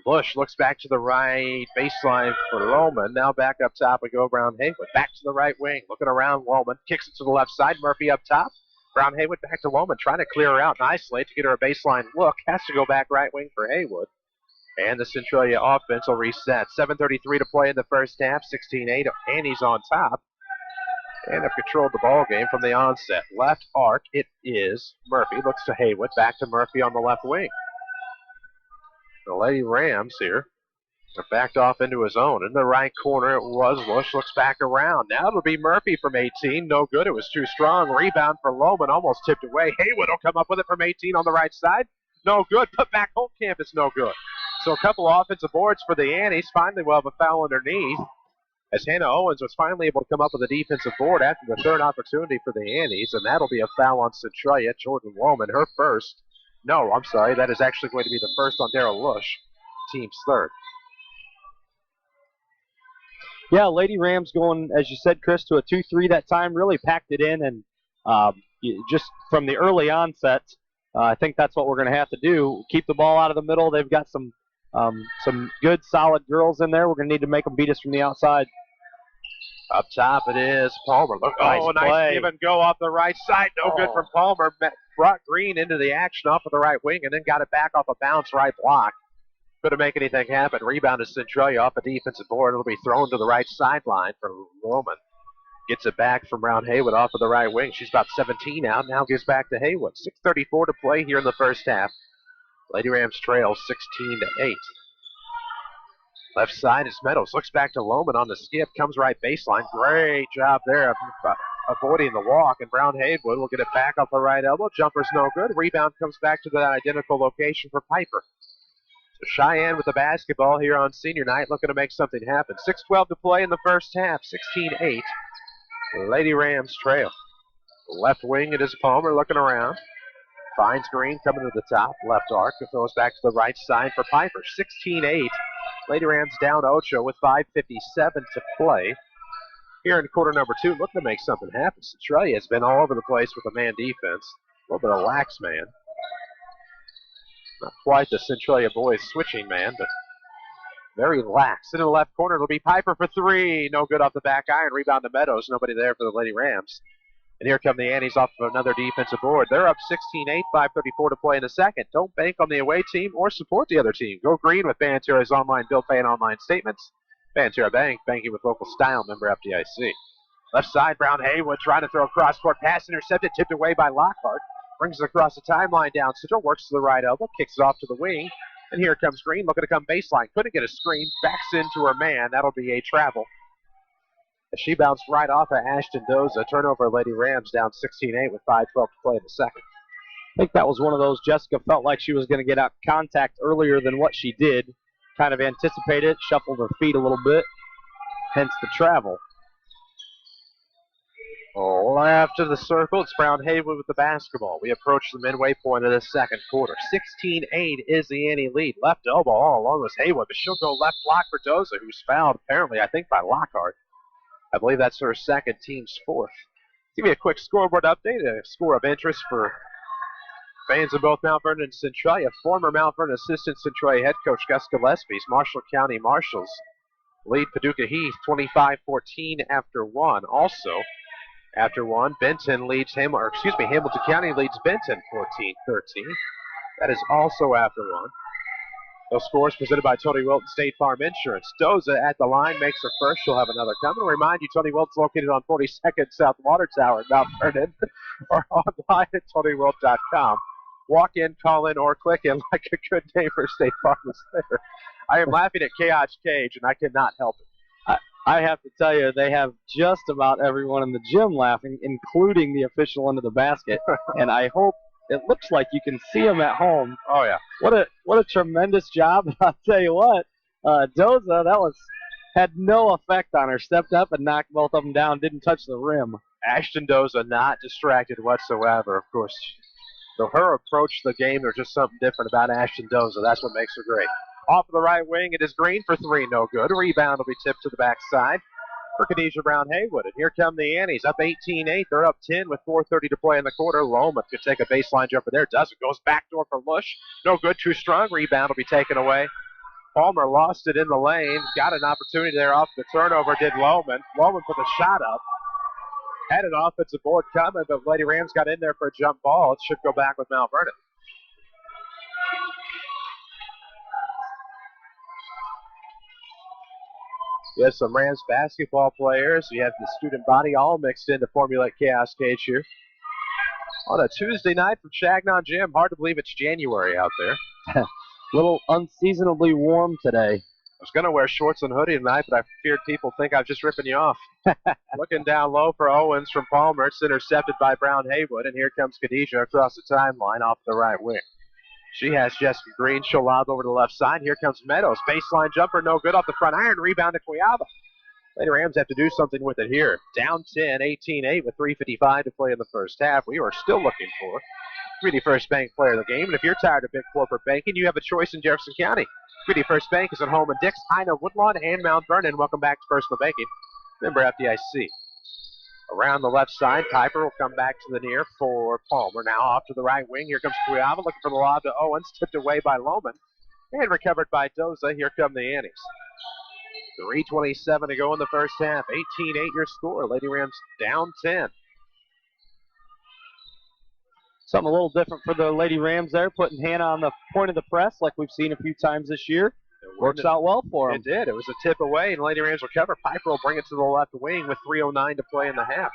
Bush looks back to the right baseline for Lohman. Now back up top we go. Brown Haywood back to the right wing. Looking around, Lohman kicks it to the left side. Murphy up top. Brown Haywood back to Lohman, trying to clear her out and isolate to get her a baseline look. Has to go back right wing for Haywood. And the Centralia offense will reset. 7:33 to play in the first half. 16-8. Annie's on top. And have controlled the ball game from the onset. Left arc, it is Murphy. Looks to Haywood. Back to Murphy on the left wing. The Lady Rams here are backed off into his own. In the right corner it was Lush. Looks back around. Now it'll be Murphy from 18. No good. It was too strong. Rebound for Lohman. Almost tipped away. Haywood will come up with it from 18 on the right side. No good. Put back Holtkamp is no good. So a couple offensive boards for the Annies. Finally will have a foul underneath, as Hannah Owens was finally able to come up with a defensive board after the third opportunity for the Annies, and that'll be a foul on Centralia. Jordan Lohman, her first. No, I'm sorry. That is actually going to be the first on Daryl Lush, team's third. Yeah, Lady Rams going, as you said, Chris, to a 2-3 that time, really packed it in, and just from the early onset, I think that's what we're going to have to do. Keep the ball out of the middle. They've got some good, solid girls in there. We're going to need to make them beat us from the outside. Up top it is Palmer. Look, nice give and go off the right side. No good from Palmer. Brought Green into the action off of the right wing and then got it back off a bounce right block. Couldn't make anything happen. Rebound is Centralia off a defensive board. It'll be thrown to the right sideline for Roman. Gets it back from Brown Haywood off of the right wing. She's about 17 out. Now gives back to Haywood. 6:34 to play here in the first half. Lady Rams trail 16-8. Left side is Meadows. Looks back to Lohman on the skip. Comes right baseline. Great job there of avoiding the walk. And Brown Haywood will get it back off the right elbow. Jumper's no good. Rebound comes back to that identical location for Piper. So Cheyenne with the basketball here on senior night, looking to make something happen. 6:12 to play in the first half. 16-8. Lady Rams trail. Left wing, it is Palmer looking around. Finds Green coming to the top. Left arc. It throws back to the right side for Piper. 16-8. Lady Rams down Ocho with 5:57 to play. Here in quarter number 2, looking to make something happen. Centralia has been all over the place with a man defense. A little bit of lax man. Not quite the Centralia boys switching man, but very lax. In the left corner, it'll be Piper for 3. No good off the back iron. Rebound to Meadows. Nobody there for the Lady Rams. And here come the Annies off of another defensive board. They're up 16-8, 5:34 to play in the second. Don't bank on the away team or support the other team. Go green with Banterra's online bill pay and online statements. Banterra Bank, banking with local style, member FDIC. Left side, Brown Haywood trying to throw a cross-court pass, intercepted, tipped away by Lockhart. Brings it across the timeline down. Central works to the right elbow, kicks it off to the wing. And here comes Green, looking to come baseline. Couldn't get a screen, backs into her man. That'll be a travel. She bounced right off of Ashton Doza. Turnover, Lady Rams down 16-8 with 5:12 to play in the second. I think that was one of those. Jessica felt like she was going to get out contact earlier than what she did. Kind of anticipated, shuffled her feet a little bit, hence the travel. Left of the circle, it's Brown Haywood with the basketball. We approach the midway point of the second quarter. 16-8 is the Annie lead. Left elbow all along was Haywood, but she'll go left block for Doza, who's fouled apparently, I think, by Lockhart. I believe that's her second, team's fourth. Give me a quick scoreboard update, a score of interest for fans of both Mount Vernon and Centralia. Former Mount Vernon assistant Centralia head coach Gus Gillespie's Marshall County Marshals lead Paducah Heath 25-14 after one. Also, after one, Hamilton County leads Benton 14-13. That is also after one. Those scores presented by Tony Wilton State Farm Insurance. Doza at the line makes her first. She'll have another coming. Remind you, Tony Wilton's located on 42nd South Water Tower in Mount Vernon or online at TonyWilt.com. Walk in, call in, or click in like a good neighbor. State Farm is there. I am laughing at Chaos Cage, and I cannot help it. I have to tell you, they have just about everyone in the gym laughing, including the official under the basket. And I hope it looks like you can see them at home. Oh, yeah. What a tremendous job. I'll tell you what, Doza, had no effect on her. Stepped up and knocked both of them down, didn't touch the rim. Ashton Doza not distracted whatsoever. Of course, her approach to the game, there's just something different about Ashton Doza. That's what makes her great. Off of the right wing, it is Green for 3, no good. Rebound will be tipped to the backside for Khadijah Brown Haywood. And here come the Annies, up 18-8. They're up 10 with 4:30 to play in the quarter. Loma could take a baseline jumper there. Doesn't. Goes backdoor for Lush. No good, too strong. Rebound will be taken away. Palmer lost it in the lane. Got an opportunity there off the turnover, did Lohman. Lohman put the shot up. Had an offensive board coming, but Lady Rams got in there for a jump ball. It should go back with Mount Vernon. You have some Rams basketball players. You have the student body all mixed in to formulate Chaos Cage here. On a Tuesday night from Changnon Gym. Hard to believe it's January out there. A little unseasonably warm today. I was going to wear shorts and hoodie tonight, but I feared people think I was just ripping you off. Looking down low for Owens from Palmer. It's intercepted by Brown Haywood, and here comes Khadijah across the timeline off the right wing. She has Jessica Green. She'll lob over to the left side. Here comes Meadows. Baseline jumper, no good off the front iron. Rebound to Cuyaba. Lady Rams have to do something with it here. Down 10, 18-8 with 3:55 to play in the first half. We are still looking for Community First Bank player of the game. And if you're tired of big corporate banking, you have a choice in Jefferson County. Community First Bank is at home in Dix, Ina, Woodlawn, and Mount Vernon. Welcome back to Personal Banking. Member FDIC. Around the left side, Piper will come back to the near for Palmer. Now off to the right wing. Here comes Cuyama looking for the lob to Owens. Tipped away by Lohman. And recovered by Doza. Here come the Annies. 3:27 to go in the first half. 18-8 your score. Lady Rams down 10. Something a little different for the Lady Rams there, putting Hannah on the point of the press like we've seen a few times this year. Works out well for them. It did. It was a tip away, and Lady Rams recover. Piper will bring it to the left wing with 3:09 to play in the half.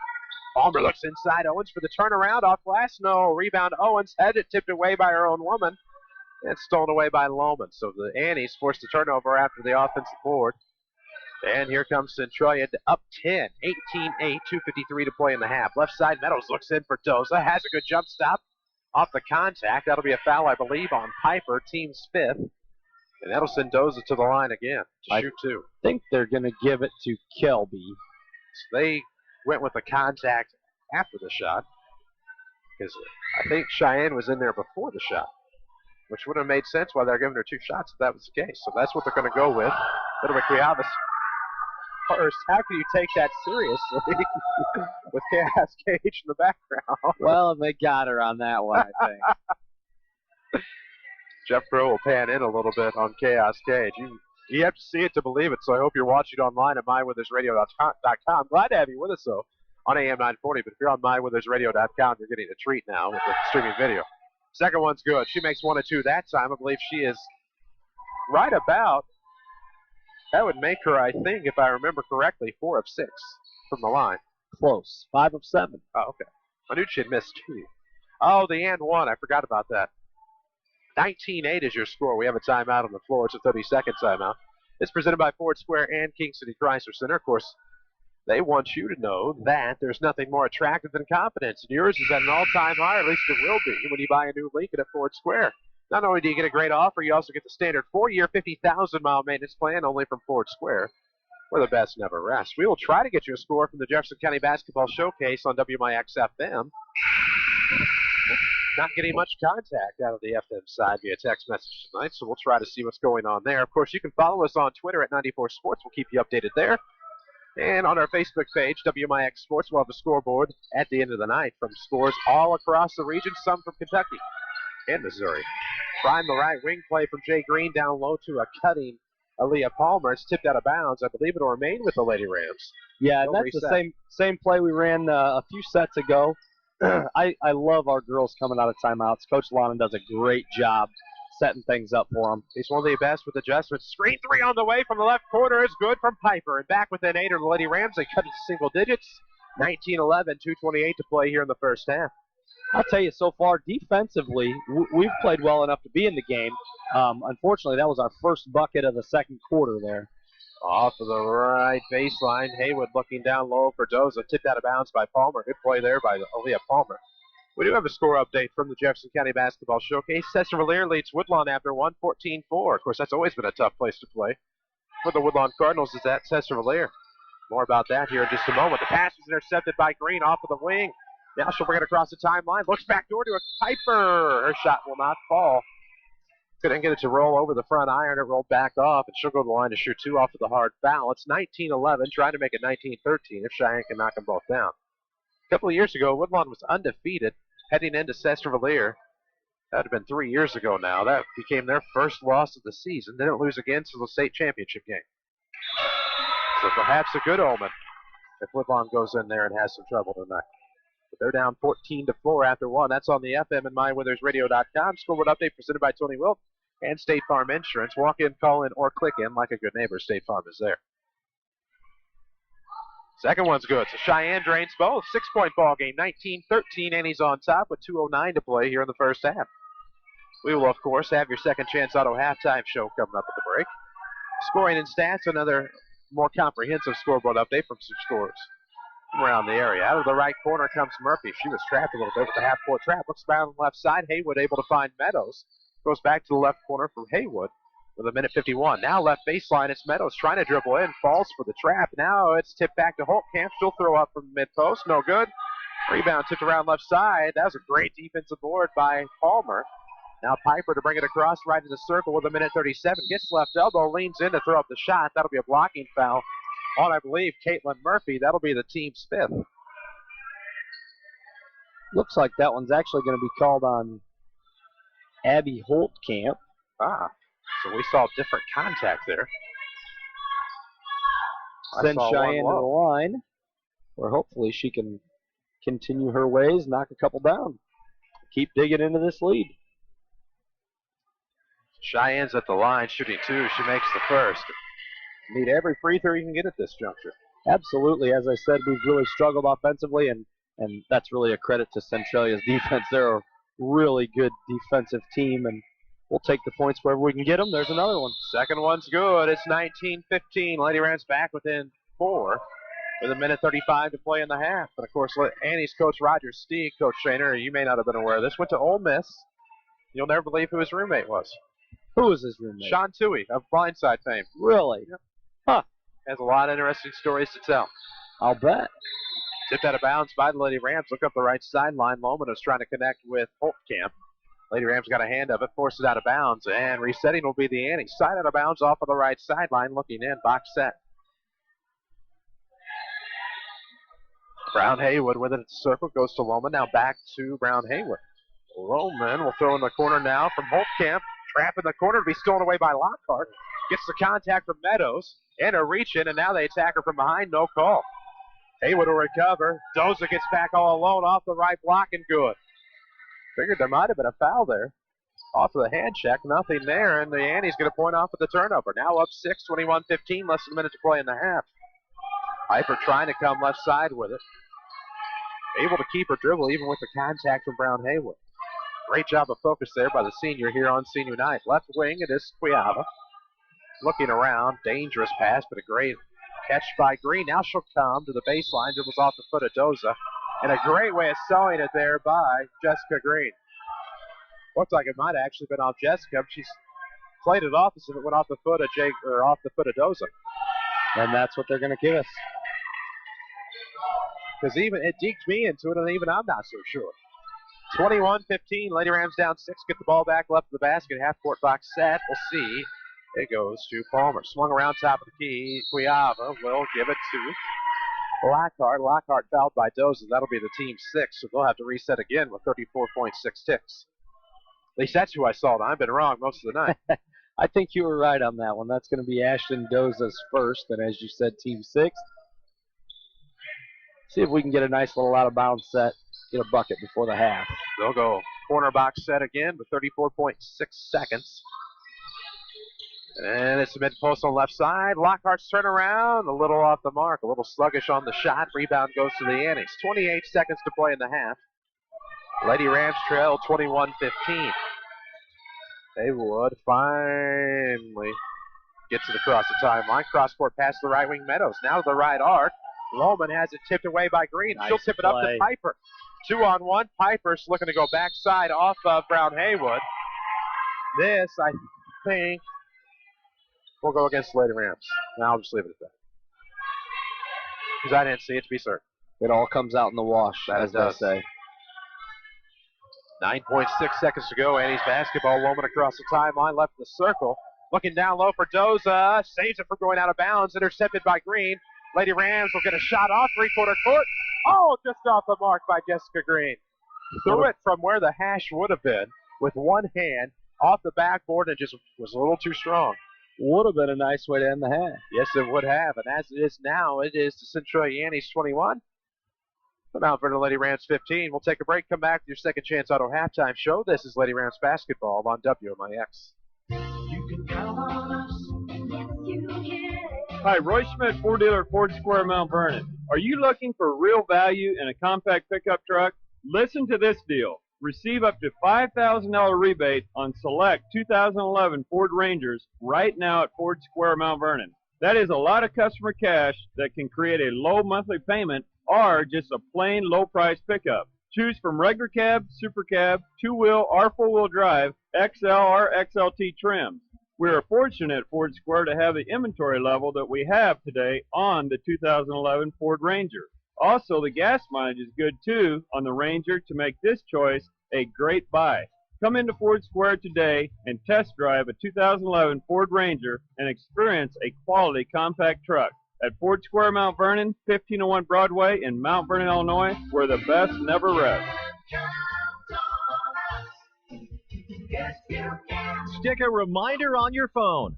Palmer looks inside Owens for the turnaround. Off glass, no. Rebound Owens. Had it tipped away by her own woman. And stolen away by Lohman. So the Annies forced a turnover after the offensive board. And here comes Centralia up 10. 18-8. 2:53 to play in the half. Left side, Meadows looks in for Doza. Has a good jump stop off the contact. That'll be a foul, I believe, on Piper, team's fifth. And that'll send Doza to the line again to shoot two. I think they're going to give it to Kelby. So they went with the contact after the shot. Because I think Cheyenne was in there before the shot, which would have made sense why they're giving her two shots if that was the case. So that's what they're going to go with. Little McCriavis first. How can you take that seriously with Chaos Cage in the background? Well, they got her on that one, I think. Jeff Crow will pan in a little bit on Chaos Cage. You have to see it to believe it, so I hope you're watching online at mywithersradio.com. Glad to have you with us, though, on AM 940. But if you're on mywithersradio.com, you're getting a treat now with the streaming video. Second one's good. She makes 1 of 2 that time. I believe she is right about, that would make her, I think, if I remember correctly, 4 of 6 from the line. Close. 5 of 7. Oh, okay. I knew she had missed 2. Oh, the and one. I forgot about that. 19-8 is your score. We have a timeout on the floor. It's a 30-second timeout. It's presented by Ford Square and King City Chrysler Center. Of course, they want you to know that there's nothing more attractive than confidence. And yours is at an all-time high, or at least it will be, when you buy a new Lincoln at Ford Square. Not only do you get a great offer, you also get the standard 4-year, 50,000-mile maintenance plan only from Ford Square, where the best never rest. We will try to get you a score from the Jefferson County Basketball Showcase on WMIX FM. Not getting much contact out of the FM side via text message tonight, so we'll try to see what's going on there. Of course, you can follow us on Twitter at 94 Sports. We'll keep you updated there. And on our Facebook page, WMIX Sports, we'll have a scoreboard at the end of the night from scores all across the region, some from Kentucky and Missouri. Trying the right wing play from Jay Green down low to a cutting Aaliyah Palmer. It's tipped out of bounds. I believe it'll remain with the Lady Rams. Yeah, and that's the same play we ran a few sets ago. I love our girls coming out of timeouts. Coach Lana does a great job setting things up for them. He's one of the best with adjustments. Screen 3 on the way from the left corner is good from Piper. And back within 8 are the Lady Rams. They cut it to single digits. 19-11, 2:28 to play here in the first half. I'll tell you, so far, defensively, we've played well enough to be in the game. Unfortunately, that was our first bucket of the second quarter there. Off of the right baseline, Haywood looking down low for Doza. Tipped out of bounds by Palmer. Good play there by Aaliyah Palmer. We do have a score update from the Jefferson County Basketball Showcase. Cesar-Valere leads Woodlawn after 1, 14-4. Of course, that's always been a tough place to play for the Woodlawn Cardinals is at Cesar-Valere. More about that here in just a moment. The pass is intercepted by Green off of the wing. Now she'll bring it across the timeline. Looks back door to a Piper. Her shot will not fall. Couldn't get it to roll over the front iron. It rolled back off, and she'll go to the line to shoot 2 off of the hard foul. It's 19-11, trying to make it 19-13 if Cheyenne can knock them both down. A couple of years ago, Woodlawn was undefeated heading into Cesar-Valere. That would have been 3 years ago now. That became their first loss of the season. Didn't lose again until the state championship game. So perhaps a good omen if Woodlawn goes in there and has some trouble tonight. But they're down 14-4 after 1. That's on the FM and mywithersradio.com. Scoreboard update presented by Tony Wilt and State Farm Insurance. Walk in, call in, or click in like a good neighbor. State Farm is there. Second one's good. So Cheyenne drains both. 6-point ball game, 19-13, and he's on top with 2:09 to play here in the first half. We will, of course, have your Second Chance Auto halftime show coming up at the break. Scoring and stats, another more comprehensive scoreboard update from some scores around the area. Out of the right corner comes Murphy. She was trapped a little bit with the half-court trap. Looks back on the left side. Haywood able to find Meadows. Goes back to the left corner from Haywood with 1:51. Now left baseline. It's Meadows trying to dribble in. Falls for the trap. Now it's tipped back to Holtkamp. She'll throw up from mid-post. No good. Rebound tipped around left side. That was a great defensive board by Palmer. Now Piper to bring it across right in the circle with 1:37. Gets left elbow, leans in to throw up the shot. That'll be a blocking foul on, I believe, Caitlin Murphy. That'll be the team's 5th. Looks like that one's actually going to be called on Abby Holtkamp. Ah, so we saw different contact there. Send Cheyenne to the line, where hopefully she can continue her ways, knock a couple down, keep digging into this lead. Cheyenne's at the line shooting 2. She makes the first. Need every free throw you can get at this juncture. Absolutely. As I said, we've really struggled offensively, and that's really a credit to Centralia's defense. They're a really good defensive team, and we'll take the points wherever we can get them. There's another one. Second one's good. It's 19-15. Lady Rams back within 4 with 1:35 to play in the half. But, of course, Annie's coach Roger Steig, coach trainer, you may not have been aware of this, went to Ole Miss. You'll never believe who his roommate was. Who was his roommate? Sean Toohey of Blindside fame. Really? Yep. Huh. Has a lot of interesting stories to tell. I'll bet. Tipped out of bounds by the Lady Rams. Look up the right sideline. Loman is trying to connect with Holtkamp. Lady Rams got a hand of it, forced it out of bounds, and resetting will be the Annie. Side out of bounds off of the right sideline, looking in, box set. Brown Haywood with it at the circle, goes to Loman, now back to Brown Haywood. Loman will throw in the corner now from Holtkamp. Trap in the corner to be stolen away by Lockhart. Gets the contact from Meadows, and a reach in, and now they attack her from behind, no call. Haywood will recover. Doza gets back all alone off the right block and good. Figured there might have been a foul there. Off of the hand check, nothing there, and the Annie's going to point off at the turnover. Now up 6, 21-15, less than a minute to play in the half. Piper trying to come left side with it. Able to keep her dribble even with the contact from Brown Haywood. Great job of focus there by the senior here on senior night. Left wing, it is Quiava. Looking around, dangerous pass, but a great catch by Green. Now she'll come to the baseline, dribbles off the foot of Doza. And a great way of selling it there by Jessica Green. Looks like it might have actually been off Jessica. She's played it off as if it went off the foot of off the foot of Doza. And that's what they're going to give us. Because even it deked me into it, and even I'm not so sure. 21-15, Lady Rams down 6, get the ball back left of the basket, half-court box set. We'll see. It goes to Palmer. Swung around top of the key. Quiava will give it to Lockhart. Lockhart fouled by Doza. That'll be the team's 6, so they'll have to reset again with 34.6 ticks. At least that's who I saw. I've been wrong most of the night. I think you were right on that one. That's going to be Ashton Doza's first, and as you said, team 6. See if we can get a nice little out-of-bounds set, get a bucket before the half. They'll go corner box set again with 34.6 seconds. And it's a mid-post on left side. Lockhart's turnaround, a little off the mark, a little sluggish on the shot. Rebound goes to the Annies. 28 seconds to play in the half. Lady Rams trail 21-15. Haywood finally gets it across the timeline. Cross-court pass to the right wing, Meadows. Now to the right arc. Loman has it tipped away by Green. She'll tip it up to Piper. 2-on-1. Piper's looking to go backside off of Brown Haywood. This, I think, will go against the Lady Rams. Now I'll just leave it at that. Because I didn't see it to be certain. It all comes out in the wash, as they say. 9.6 seconds to go. Annie's basketball. Loman across the timeline, left in the circle. Looking down low for Doza. Saves it from going out of bounds. Intercepted by Green. Lady Rams will get a shot off three-quarter court. Oh, just off the mark by Jessica Green. Threw it from where the hash would have been with one hand off the backboard and just was a little too strong. Would have been a nice way to end the half. Yes, it would have. And as it is now, it is the Centralia Annies 21. The Mount Vernon Lady Rams 15. We'll take a break, come back to your Second Chance Auto halftime show. This is Lady Rams basketball on WMIX. You can count on us. Yes, you can. Hi, Roy Schmidt, Ford dealer, Ford Square, Mount Vernon. Are you looking for real value in a compact pickup truck? Listen to this deal. Receive up to $5,000 rebate on select 2011 Ford Rangers right now at Ford Square, Mount Vernon. That is a lot of customer cash that can create a low monthly payment or just a plain low price pickup. Choose from regular cab, super cab, two-wheel or four-wheel drive, XL or XLT trims. We are fortunate at Ford Square to have the inventory level that we have today on the 2011 Ford Ranger. Also, the gas mileage is good too on the Ranger to make this choice a great buy. Come into Ford Square today and test drive a 2011 Ford Ranger and experience a quality compact truck at Ford Square, Mount Vernon, 1501 Broadway in Mount Vernon, Illinois, where the best never rests. Stick a reminder on your phone.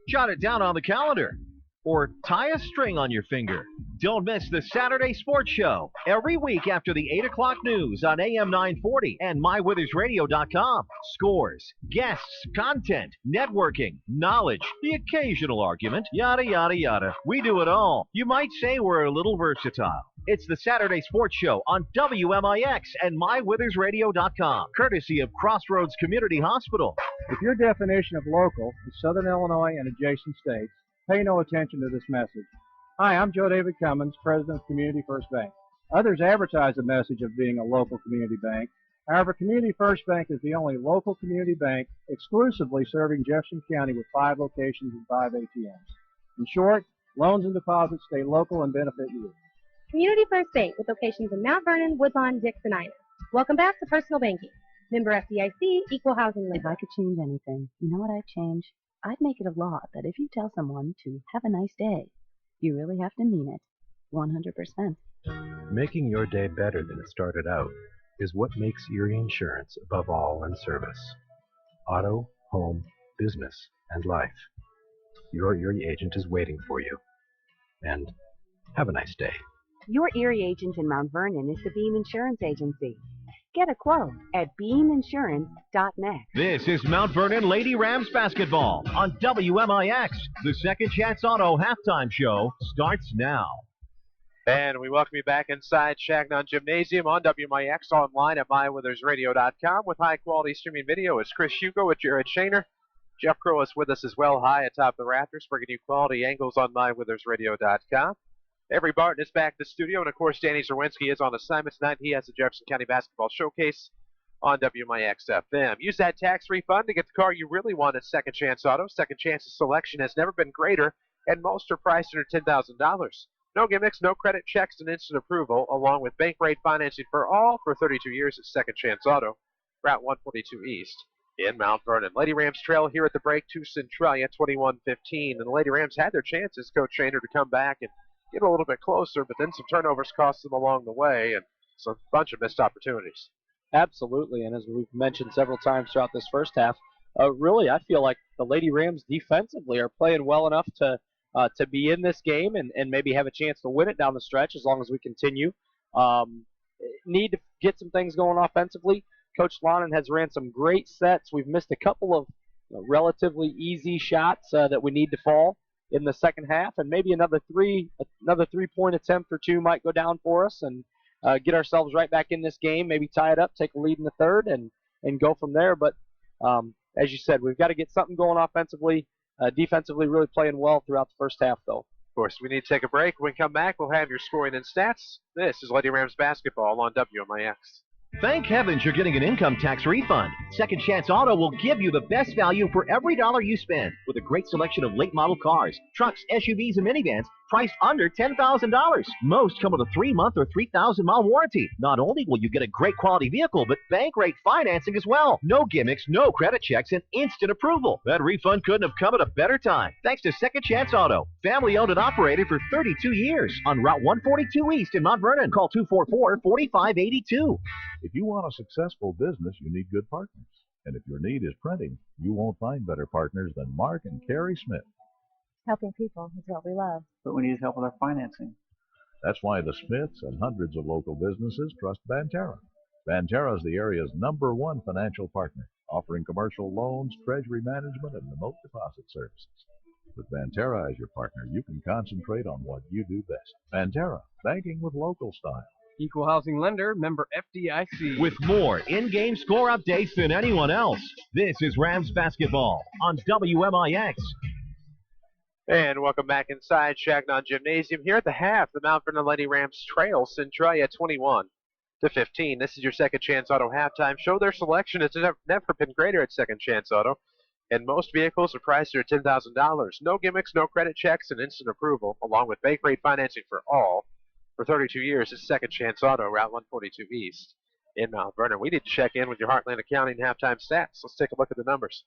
Jot it down on the calendar. Or tie a string on your finger. Don't miss the Saturday Sports Show every week after the 8 o'clock news on AM 940 and MyWithersRadio.com. Scores, guests, content, networking, knowledge, the occasional argument, yada, yada, yada. We do it all. You might say we're a little versatile. It's the Saturday Sports Show on WMIX and MyWithersRadio.com, courtesy of Crossroads Community Hospital. If your definition of local is Southern Illinois and adjacent states, pay no attention to this message. Hi, I'm Joe David Cummins, President of Community First Bank. Others advertise the message of being a local community bank. However, Community First Bank is the only local community bank exclusively serving Jefferson County with 5 locations and 5 ATMs. In short, loans and deposits stay local and benefit you. Community First Bank with locations in Mount Vernon, Woodlawn, Dix, and Ina. Welcome back to Personal Banking. Member FDIC, Equal Housing Lender. If I could change anything, you know what I'd change? I'd make it a law that if you tell someone to have a nice day, you really have to mean it, 100%. Making your day better than it started out is what makes Erie Insurance above all in service. Auto, home, business, and life. Your Erie agent is waiting for you. And have a nice day. Your Erie agent in Mount Vernon is the Beam Insurance Agency. Get a quote at beaminsurance.net. This is Mount Vernon Lady Rams Basketball on WMIX. The Second Chance Auto halftime show starts now. And we welcome you back inside Changnon Gymnasium on WMIX, online at MyWithersRadio.com with high-quality streaming video. It's Chris Hugo with Jared Shaner. Jeff Crow is with us as well, high atop the rafters, bringing you quality angles on MyWithersRadio.com. Avery Barton is back in the studio, and of course, Danny Zerwinski is on assignment tonight. He has the Jefferson County Basketball Showcase on WMIX FM. Use that tax refund to get the car you really want at Second Chance Auto. Second Chance's selection has never been greater, and most are priced under $10,000. No gimmicks, no credit checks, and instant approval, along with bank rate financing for all for 32 years at Second Chance Auto, Route 142 East in Mount Vernon. Lady Rams trail here at the break to Centralia, 21-15, and the Lady Rams had their chances, Coach Shaner, to come back and get a little bit closer, but then some turnovers cost them along the way, and a bunch of missed opportunities. Absolutely, and as we've mentioned several times throughout this first half, really I feel like the Lady Rams defensively are playing well enough to be in this game and maybe have a chance to win it down the stretch as long as we continue. Need to get some things going offensively. Coach Lonan has ran some great sets. We've missed a couple of relatively easy shots that we need to fall in the second half, and maybe another three-point attempt or two might go down for us and get ourselves right back in this game, maybe tie it up, take a lead in the third, and go from there. But as you said, we've got to get something going offensively. Defensively, really playing well throughout the first half, though. Of course, we need to take a break. When we come back, we'll have your scoring and stats. This is Lady Rams Basketball on WMIX. Thank heavens you're getting an income tax refund. Second Chance Auto will give you the best value for every dollar you spend with a great selection of late model cars, trucks, SUVs, and minivans priced under $10,000. Most come with a 3-month or 3,000-mile warranty. Not only will you get a great quality vehicle, but bank rate financing as well. No gimmicks, no credit checks, and instant approval. That refund couldn't have come at a better time. Thanks to Second Chance Auto, family owned and operated for 32 years on Route 142 East in Mount Vernon. Call 244-4582. If you want a successful business, you need good partners. And if your need is printing, you won't find better partners than Mark and Carrie Smith. Helping people is what we love. But we need help with our financing. That's why the Smiths and hundreds of local businesses trust Banterra. Banterra is the area's #1 financial partner, offering commercial loans, treasury management, and remote deposit services. With Banterra as your partner, you can concentrate on what you do best. Banterra, banking with local style. Equal housing lender, member FDIC. With more in-game score updates than anyone else, this is Rams Basketball on WMIX. And welcome back inside Changnon Gymnasium. Here at the half, the Mount Vernon Lady Rams trail Centralia 21-15. This is your Second Chance Auto halftime show. Their selection has never been greater at Second Chance Auto, and most vehicles are priced at $10,000. No gimmicks, no credit checks, and instant approval, along with bank rate financing for all for 32 years is Second Chance Auto, Route 142 East in Mount Vernon. We need to check in with your Heartland Accounting halftime stats. Let's take a look at the numbers.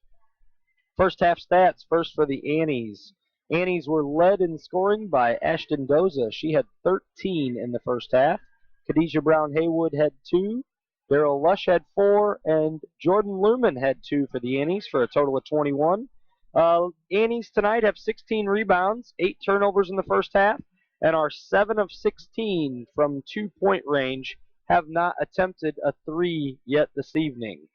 First half stats, first for the Annies. Annies were led in scoring by Ashton Doza. She had 13 in the first half. Khadijah Brown Haywood had 2. Daryl Lush had 4. And Jordan Lumen had 2 for the Annies for a total of 21. Annies tonight have 16 rebounds, 8 turnovers in the first half, and are 7 of 16 from 2-point range. Have not attempted a 3 yet this evening.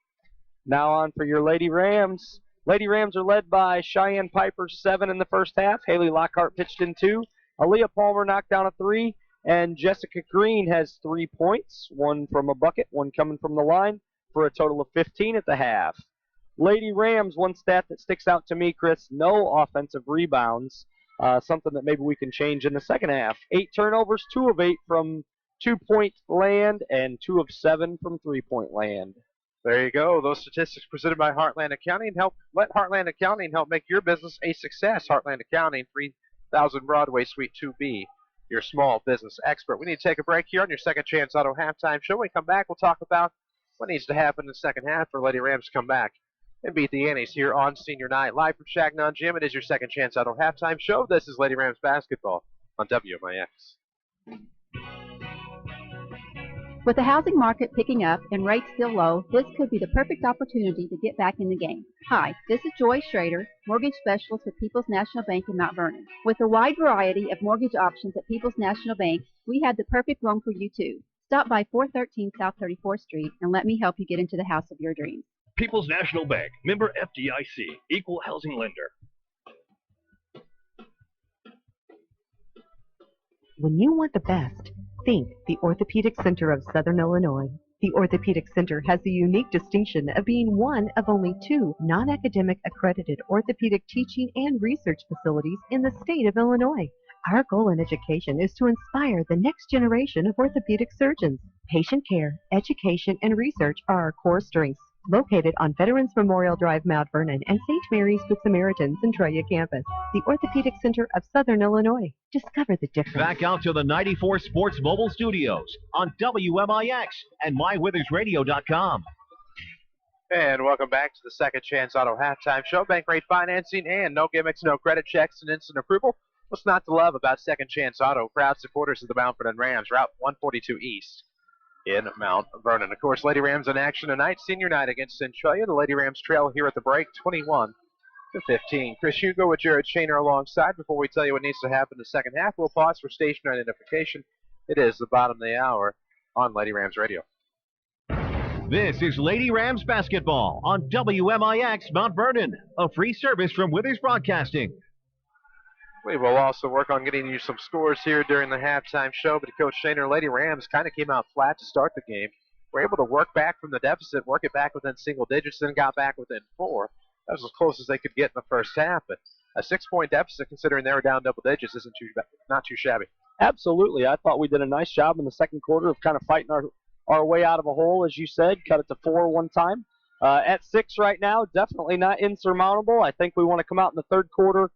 Now on for your Lady Rams. Lady Rams are led by Cheyenne Piper, 7 in the first half. Haley Lockhart pitched in 2. Aaliyah Palmer knocked down a 3. And Jessica Green has 3 points, 1 from a bucket, 1 coming from the line, for a total of 15 at the half. Lady Rams, one stat that sticks out to me, Chris, no offensive rebounds, something that maybe we can change in the second half. 8 turnovers, 2 of 8 from 2-point land, and 2 of 7 from 3-point land. There you go. Those statistics presented by Heartland Accounting. Let Heartland Accounting help make your business a success. Heartland Accounting, 3000 Broadway, Suite 2B, your small business expert. We need to take a break here on your Second Chance Auto halftime show. When we come back, we'll talk about what needs to happen in the second half for Lady Rams to come back and beat the Annies here on Senior Night. Live from Changnon Gym, it is your Second Chance Auto halftime show. This is Lady Rams Basketball on WMIX. With the housing market picking up and rates still low, this could be the perfect opportunity to get back in the game. Hi, this is Joy Schrader, mortgage specialist with People's National Bank in Mount Vernon. With a wide variety of mortgage options at People's National Bank, we had the perfect loan for you too. Stop by 413 South 34th Street and let me help you get into the house of your dreams. People's National Bank, member FDIC, equal housing lender. When you want the best, think the Orthopedic Center of Southern Illinois. The Orthopedic Center has the unique distinction of being one of only 2 non-academic accredited orthopedic teaching and research facilities in the state of Illinois. Our goal in education is to inspire the next generation of orthopedic surgeons. Patient care, education, and research are our core strengths. Located on Veterans Memorial Drive, Mount Vernon, and St. Mary's Good Samaritan Centralia campus, the Orthopedic Center of Southern Illinois. Discover the difference. Back out to the 94 Sports Mobile Studios on WMIX and MyWithersRadio.com. And welcome back to the Second Chance Auto halftime show. Bank rate financing and no gimmicks, no credit checks, and instant approval. What's not to love about Second Chance Auto? Proud supporters of the Mount Vernon Rams, Route 142 East in Mount Vernon. Of course, Lady Rams in action tonight, Senior Night against Centralia. The Lady Rams trail here at the break, 21-15. Chris Hugo with Jared Shaner alongside. Before we tell you what needs to happen in the second half, we'll pause for station identification. It is the bottom of the hour on Lady Rams Radio. This is Lady Rams Basketball on WMIX Mount Vernon, a free service from Withers Broadcasting. We will also work on getting you some scores here during the halftime show, but Coach Shaner, Lady Rams kind of came out flat to start the game. Were able to work back from the deficit, work it back within single digits, then got back within 4. That was as close as they could get in the first half, but a 6-point deficit, considering they were down double digits, isn't not too shabby. Absolutely. I thought we did a nice job in the second quarter of kind of fighting our way out of a hole, as you said. Cut it to 4 one time. At 6 right now, definitely not insurmountable. I think we want to come out in the third quarter,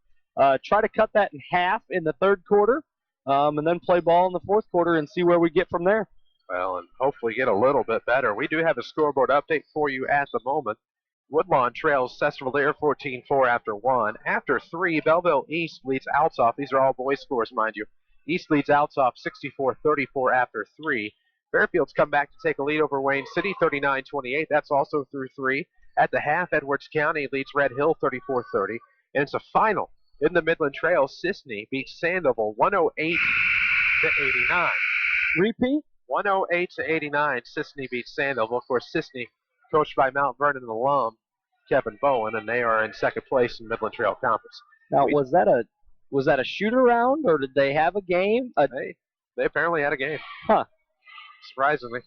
try to cut that in half in the third quarter, and then play ball in the fourth quarter and see where we get from there. Well, and hopefully get a little bit better. We do have a scoreboard update for you at the moment. Woodlawn trails Cessville 14-4 after 1. After 3, Belleville East leads Althoff. These are all boys scores, mind you. East leads Althoff 64-34 after 3. Fairfield's come back to take a lead over Wayne City 39-28. That's also through 3. At the half, Edwards County leads Red Hill 34-30. And it's a final in the Midland Trail. Sisney beats Sandoval 108-89. Repeat? 108-89. Sisney beats Sandoval. Of course, Sisney coached by Mount Vernon alum Kevin Bowen, and they are in second place in Midland Trail Conference. Now, was that a shoot-around, or did they have a game? They apparently had a game. Huh. Surprisingly.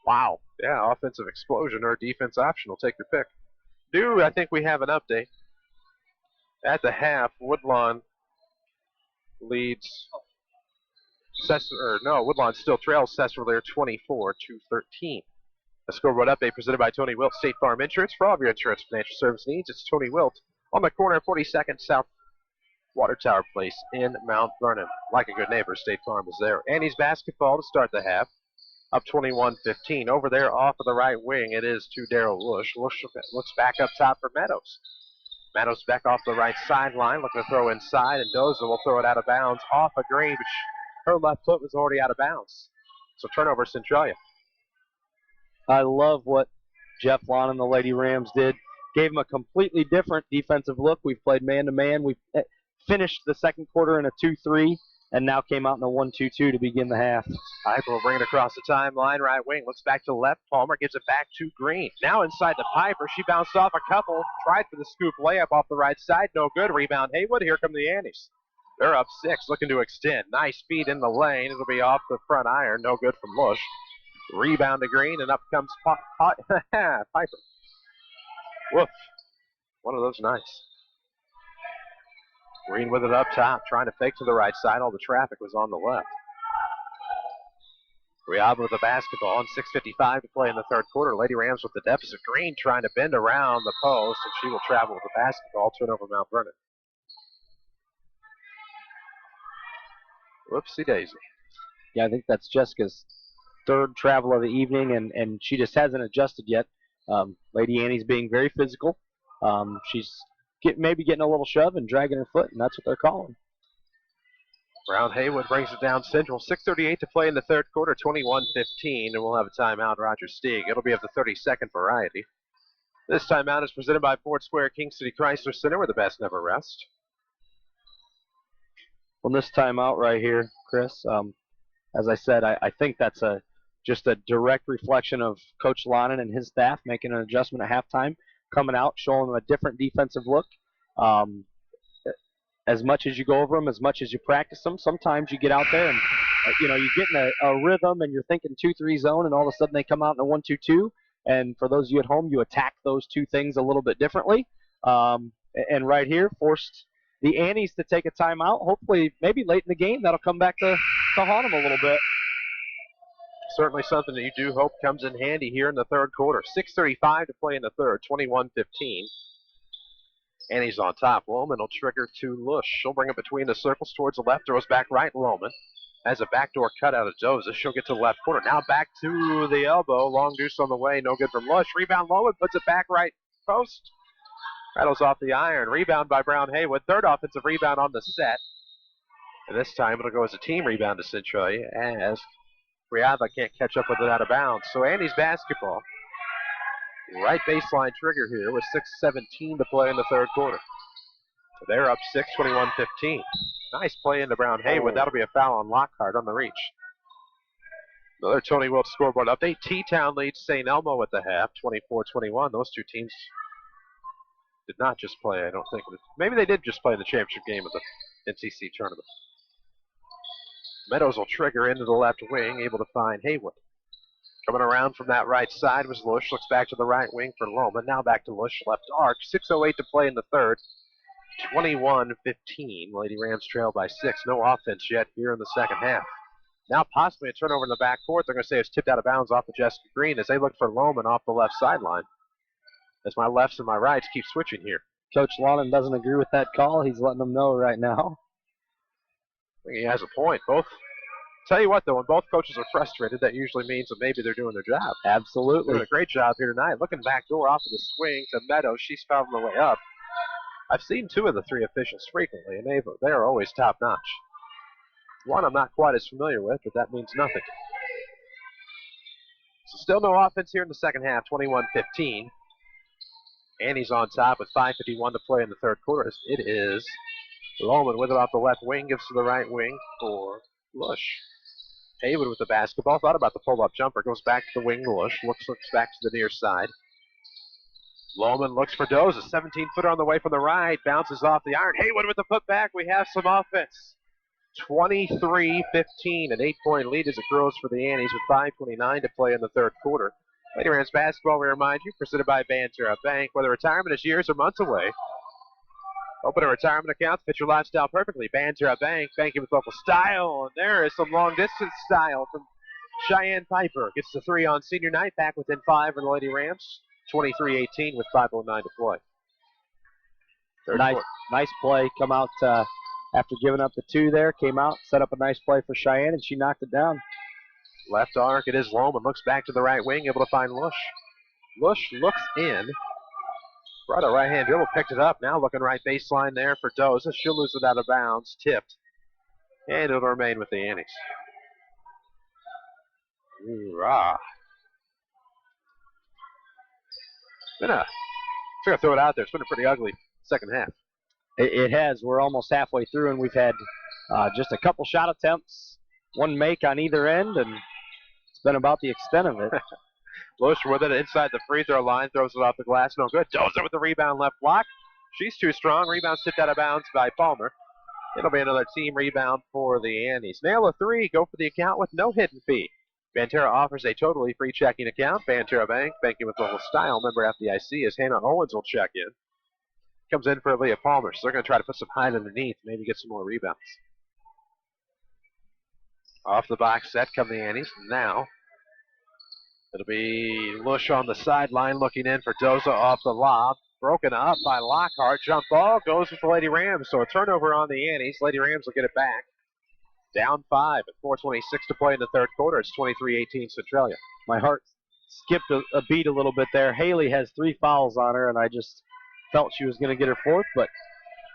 Wow. Yeah, offensive explosion or defense optional. Take your pick. I think we have an update. At the half, Woodlawn leads Woodlawn still trails Cessville 24-13. A scoreboard update presented by Tony Wilt State Farm Insurance. For all of your insurance financial service needs, it's Tony Wilt on the corner of 42nd South Water Tower Place in Mount Vernon. Like a good neighbor, State Farm is there. Annie's basketball to start the half. Up 21-15. Over there off of the right wing, it is to Daryl Lush. Lush looks back up top for Meadows. Meadows back off the right sideline, looking to throw inside, and Doza will throw it out of bounds off a green, but her left foot was already out of bounds. So turnover Centralia. I love what Jeff Lon and the Lady Rams did. Gave them a completely different defensive look. We've played man-to-man. We've finished the second quarter in a 2-3, and now came out in a 1-2-2 to begin the half. Piper will bring it across the timeline. Right wing looks back to left. Palmer gives it back to Green. Now inside to Piper. She bounced off a couple. Tried for the scoop layup off the right side. No good. Rebound Haywood. Here come the Annies. They're up 6, looking to extend. Nice feed in the lane. It'll be off the front iron. No good from Lush. Rebound to Green, and up comes Piper. Woof. One of those nice. Green with it up top, trying to fake to the right side. All the traffic was on the left. Riaba with the basketball, and 6:55 to play in the third quarter. Lady Rams with the deficit. Green trying to bend around the post, and she will travel with the basketball. Turnover Mount Vernon. Whoopsie daisy. Yeah, I think that's Jessica's third travel of the evening, and she just hasn't adjusted yet. Lady Annie's being very physical. She's maybe getting a little shove and dragging her foot, and that's what they're calling. Brown Haywood brings it down Central. 6:38 to play in the third quarter, 21-15, and we'll have a timeout, Roger Stieg. It'll be of the 32nd variety. This timeout is presented by Ford Square King City Chrysler Center, where the best never rest. Well, this timeout right here, Chris, as I said, I think that's just a direct reflection of Coach Lonnen and his staff making an adjustment at halftime, coming out, showing them a different defensive look. As much as you go over them, as much as you practice them, sometimes you get out there and you get in a rhythm and you're thinking 2-3 zone, and all of a sudden they come out in a 1-2-2. And for those of you at home, you attack those two things a little bit differently. And right here, forced the Annies to take a timeout. Hopefully, maybe late in the game, that'll come back to haunt them a little bit. Certainly something that you do hope comes in handy here in the third quarter. 6:35 to play in the third, 21-15. Annie's on top. Lohman will trigger to Lush. She'll bring it between the circles towards the left. Throws back right. Lohman has a backdoor cut out of Doza. She'll get to the left corner. Now back to the elbow. Long deuce on the way. No good from Lush. Rebound Lohman puts it back right post. Rattles off the iron. Rebound by Brown Haywood. Third offensive rebound on the set. And this time it'll go as a team rebound to Centralia as Riava can't catch up with it out of bounds. So Annie's basketball. Right baseline trigger here with 6:17 to play in the third quarter. So they're up 6, 21-15. Nice play into Brown Haywood. That'll be a foul on Lockhart on the reach. Another Tony Wilt scoreboard update. T-Town leads St. Elmo at the half, 24-21. Those two teams did not just play, I don't think. Maybe they did just play in the championship game of the NCC tournament. Meadows will trigger into the left wing, able to find Haywood. Coming around from that right side was Lush. Looks back to the right wing for Lohman. Now back to Lush, left arc. 6:08 to play in the third. 21-15. Lady Rams trail by 6. No offense yet here in the second half. Now possibly a turnover in the backcourt. They're going to say it's tipped out of bounds off of Jessica Green as they look for Lohman off the left sideline. As my lefts and my rights keep switching here. Coach Lonnen doesn't agree with that call. He's letting them know right now. I think he has a point. Tell you what, though, when both coaches are frustrated, that usually means that maybe they're doing their job. Absolutely. Doing a great job here tonight. Looking back door off of the swing to Meadows. She's fouled on the way up. I've seen 2 of the 3 officials frequently, and they are always top-notch. One I'm not quite as familiar with, but that means nothing. So still no offense here in the second half, 21-15. Annie's on top with 5:51 to play in the third quarter. It is Lohman with it off the left wing, gives to the right wing for Lush. Haywood with the basketball. Thought about the pull-up jumper. Goes back to the wing. Lush looks back to the near side. Lohman looks for Doza. 17-footer on the way from the right. Bounces off the iron. Haywood with the putback. We have some offense. 23-15. An 8-point lead as it grows for the Annies with 5:29 to play in the third quarter. Lady Rams basketball, we remind you, presented by Banterra Bank. Whether retirement is years or months away, open a retirement account to fit your lifestyle perfectly. Banterra Bank, banking with local style. And there is some long-distance style from Cheyenne Piper. Gets the 3 on senior night, back within 5 for the Lady Rams. 23-18 with 5:09 to play. Nice play. Come out after giving up the 2 there, came out, set up a nice play for Cheyenne, and she knocked it down. Left arc, it is Loman. Looks back to the right wing, able to find Lush. Lush looks in. Brought a right-hand dribble, picked it up. Now looking right baseline there for Doza. She'll lose it out of bounds, tipped. And it'll remain with the Annies. Hoorah. Gonna throw it out there. It's been a pretty ugly second half. It has. We're almost halfway through, and we've had just a couple shot attempts, one make on either end, and it's been about the extent of it. Lush with it inside the free throw line, throws it off the glass, no good. Dozer with the rebound, left block. She's too strong. Rebound tipped out of bounds by Palmer. It'll be another team rebound for the Annies. Nail a 3, go for the account with no hidden fee. Banterra offers a totally free checking account. Banterra Bank, banking with local style. Member FDIC, as Hannah Owens will check in. Comes in for Leah Palmer, so they're going to try to put some height underneath, maybe get some more rebounds. Off the box set come the Annies. Now it'll be Lush on the sideline looking in for Doza off the lob. Broken up by Lockhart. Jump ball goes with the Lady Rams. So a turnover on the Annies. Lady Rams will get it back. Down 5 at 4:26 to play in the third quarter. It's 23-18 Centralia. My heart skipped a beat a little bit there. Haley has 3 fouls on her, and I just felt she was going to get her 4th, but